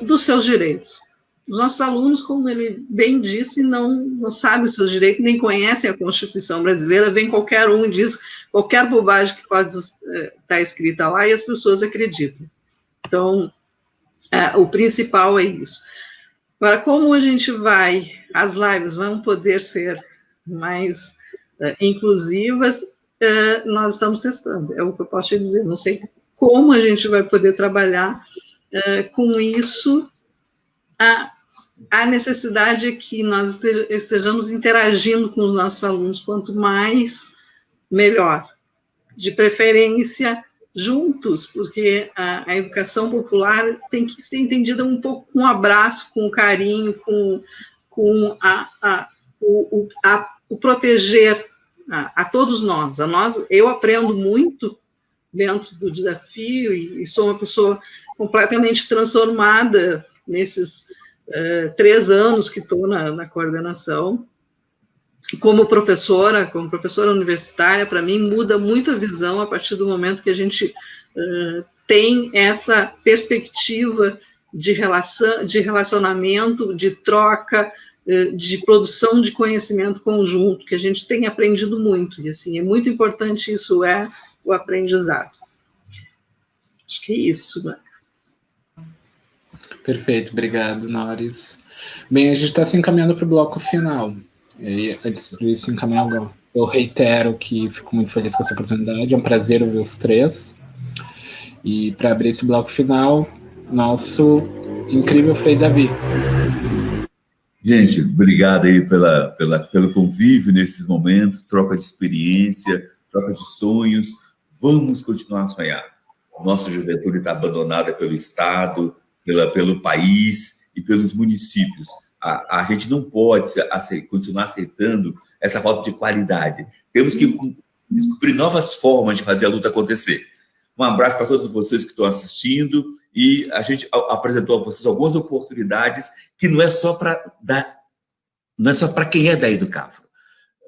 dos seus direitos. Os nossos alunos, como ele bem disse, não sabem os seus direitos, nem conhecem a Constituição brasileira, vem qualquer um e diz qualquer bobagem que pode estar escrita lá e as pessoas acreditam. Então, o principal é isso. Agora, como a gente as lives vão poder ser mais inclusivas, nós estamos testando, é o que eu posso te dizer. Não sei como a gente vai poder trabalhar com isso. A necessidade é que nós estejamos interagindo com os nossos alunos, quanto mais, melhor. De preferência, juntos, porque a educação popular tem que ser entendida um pouco com um abraço, com carinho, com o proteger a todos nós. Eu aprendo muito dentro do desafio e sou uma pessoa completamente transformada nesses 3 anos que estou na coordenação. Como professora universitária, para mim, muda muito a visão a partir do momento que a gente tem essa perspectiva de relacionamento, de troca, de produção de conhecimento conjunto, que a gente tem aprendido muito, e assim, é muito importante isso, o aprendizado. Acho que é isso, né? Perfeito, obrigado, Noris. Bem, a gente está se encaminhando para o bloco final. E antes de se encaminhar, eu reitero que fico muito feliz com essa oportunidade, é um prazer ouvir os 3. E para abrir esse bloco final, nosso incrível Frei Davi. Gente, obrigado aí pelo convívio nesses momentos, troca de experiência, troca de sonhos. Vamos continuar a sonhar. Nossa juventude está abandonada pelo Estado, pelo país e pelos municípios. A gente não pode continuar aceitando essa falta de qualidade. Temos que descobrir novas formas de fazer a luta acontecer. Um abraço para todos vocês que estão assistindo, e a gente apresentou a vocês algumas oportunidades que não é só para quem é da Educafro.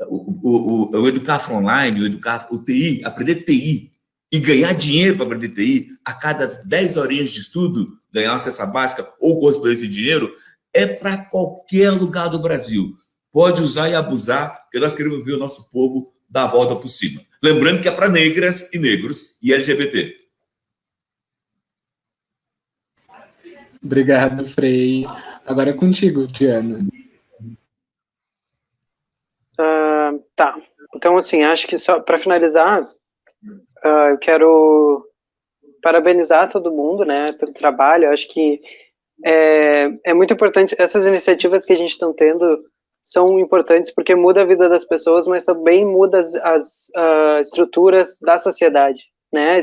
O Educafro Online, o TI, aprender TI e ganhar dinheiro para aprender TI, a cada 10 horinhas de estudo, ganhar uma cesta básica ou correspondente de dinheiro, é para qualquer lugar do Brasil. pode usar e abusar, porque nós queremos ver o nosso povo dar a volta por cima. Lembrando que é para negras e negros e LGBT. Obrigado, Frei. Agora é contigo, Diana. Tá. Então, assim, acho que só para finalizar, eu quero parabenizar todo mundo, né, pelo trabalho. Eu acho que é muito importante. Essas iniciativas que a gente está tendo são importantes porque muda a vida das pessoas, mas também muda as estruturas da sociedade, né?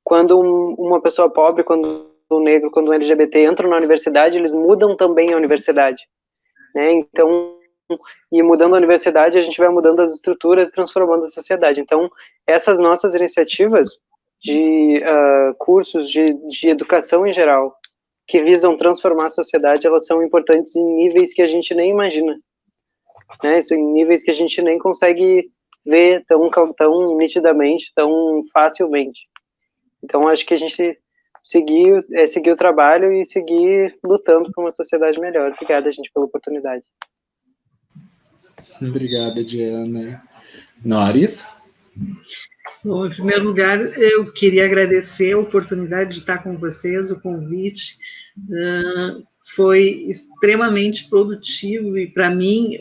Quando uma pessoa pobre, quando um negro, quando um LGBT entram na universidade, eles mudam também a universidade, né? Então, e mudando a universidade, a gente vai mudando as estruturas, transformando a sociedade. Então, essas nossas iniciativas de cursos de educação em geral, que visam transformar a sociedade, elas são importantes em níveis que a gente nem imagina, né? Isso em níveis que a gente nem consegue ver tão nitidamente, tão facilmente. Então, acho que a gente seguir o trabalho e seguir lutando por uma sociedade melhor. Obrigada, gente, pela oportunidade. Obrigada, Diana. Noris? Bom, em primeiro lugar, eu queria agradecer a oportunidade de estar com vocês, o convite. Foi extremamente produtivo e, para mim,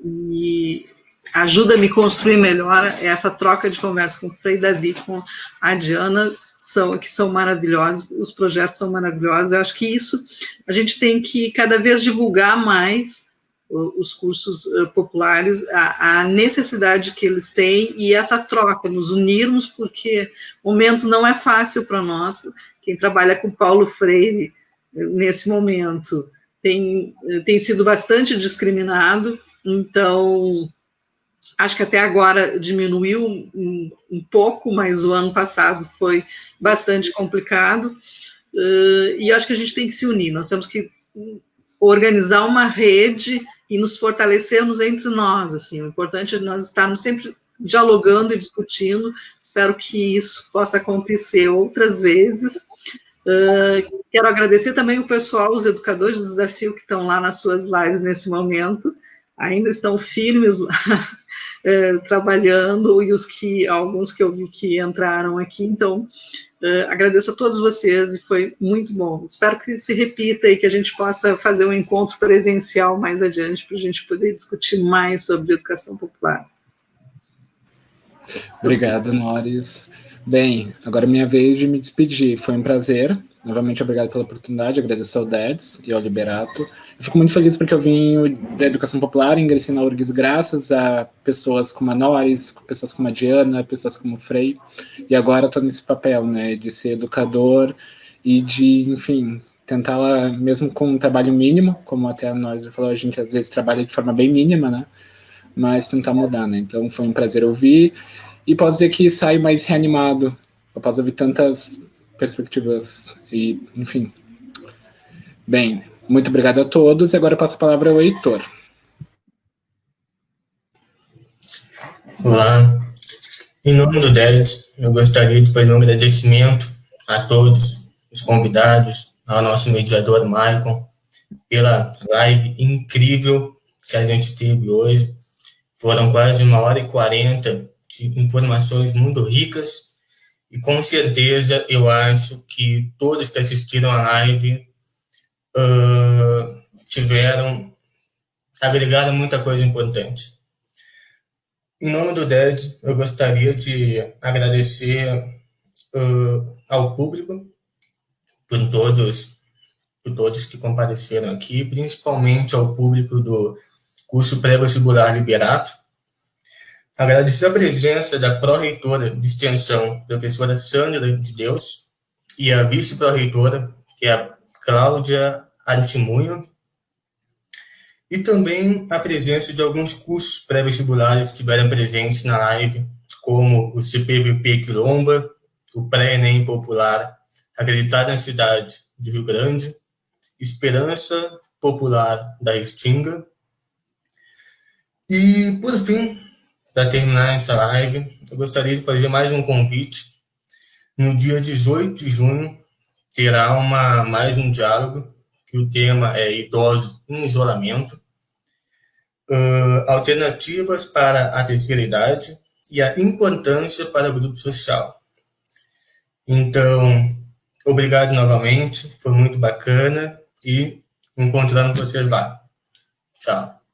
me ajuda a me construir melhor essa troca de conversa com o Frei Davi, com a Diana, que são maravilhosos, os projetos são maravilhosos. Eu acho que isso a gente tem que cada vez divulgar mais os cursos populares, a necessidade que eles têm e essa troca, nos unirmos, porque o momento não é fácil para nós. Quem trabalha com Paulo Freire nesse momento tem sido bastante discriminado, então acho que até agora diminuiu um pouco, mas o ano passado foi bastante complicado, e acho que a gente tem que se unir, nós temos que organizar uma rede e nos fortalecermos entre nós, assim, o importante é nós estarmos sempre dialogando e discutindo. Espero que isso possa acontecer outras vezes. Quero agradecer também o pessoal, os educadores do desafio que estão lá nas suas lives nesse momento, ainda estão firmes lá, trabalhando, e alguns que eu vi que entraram aqui, então agradeço a todos vocês e foi muito bom. Espero que se repita e que a gente possa fazer um encontro presencial mais adiante para a gente poder discutir mais sobre educação popular. Obrigado, Noris. Bem, agora é minha vez de me despedir. Foi um prazer. Novamente, obrigado pela oportunidade. Agradeço ao DEDS e ao Liberato. Eu fico muito feliz porque eu vim da educação popular, ingressei na URGS graças a pessoas como a Noris, pessoas como a Diana, pessoas como o Frei. E agora estou nesse papel, né, de ser educador e de, enfim, tentar, mesmo com um trabalho mínimo, como até a Noris falou, a gente às vezes trabalha de forma bem mínima, né, mas tentar mudar, né. Então foi um prazer ouvir. E posso dizer que saio mais reanimado, após ouvir tantas perspectivas e, enfim. Bem, muito obrigado a todos e agora eu passo a palavra ao Heitor. Olá. Em nome do DEDS, eu gostaria de fazer um agradecimento a todos os convidados, ao nosso mediador, Maicon, pela live incrível que a gente teve hoje. Foram quase 1h40 de informações muito ricas e, com certeza, eu acho que todos que assistiram a live agregaram muita coisa importante. Em nome do DED, eu gostaria de agradecer ao público por todos que compareceram aqui, principalmente ao público do curso pré-vestibular Liberato. Agradecer a presença da pró-reitora de extensão, professora Sandra de Deus, e a vice-pró-reitora, que é a Cláudia Artimunho, e também a presença de alguns cursos pré-vestibulares que estiveram presentes na live, como o CPVP Quilomba, o Pré-ENEM Popular, Acreditado na Cidade do Rio Grande, Esperança Popular da Extinga. E, por fim, para terminar essa live, eu gostaria de fazer mais um convite. No dia 18 de junho, terá mais um diálogo, que o tema é idosos em isolamento. alternativas para a terceira idade e a importância para o grupo social. Então, obrigado novamente, foi muito bacana e encontrando vocês lá. Tchau.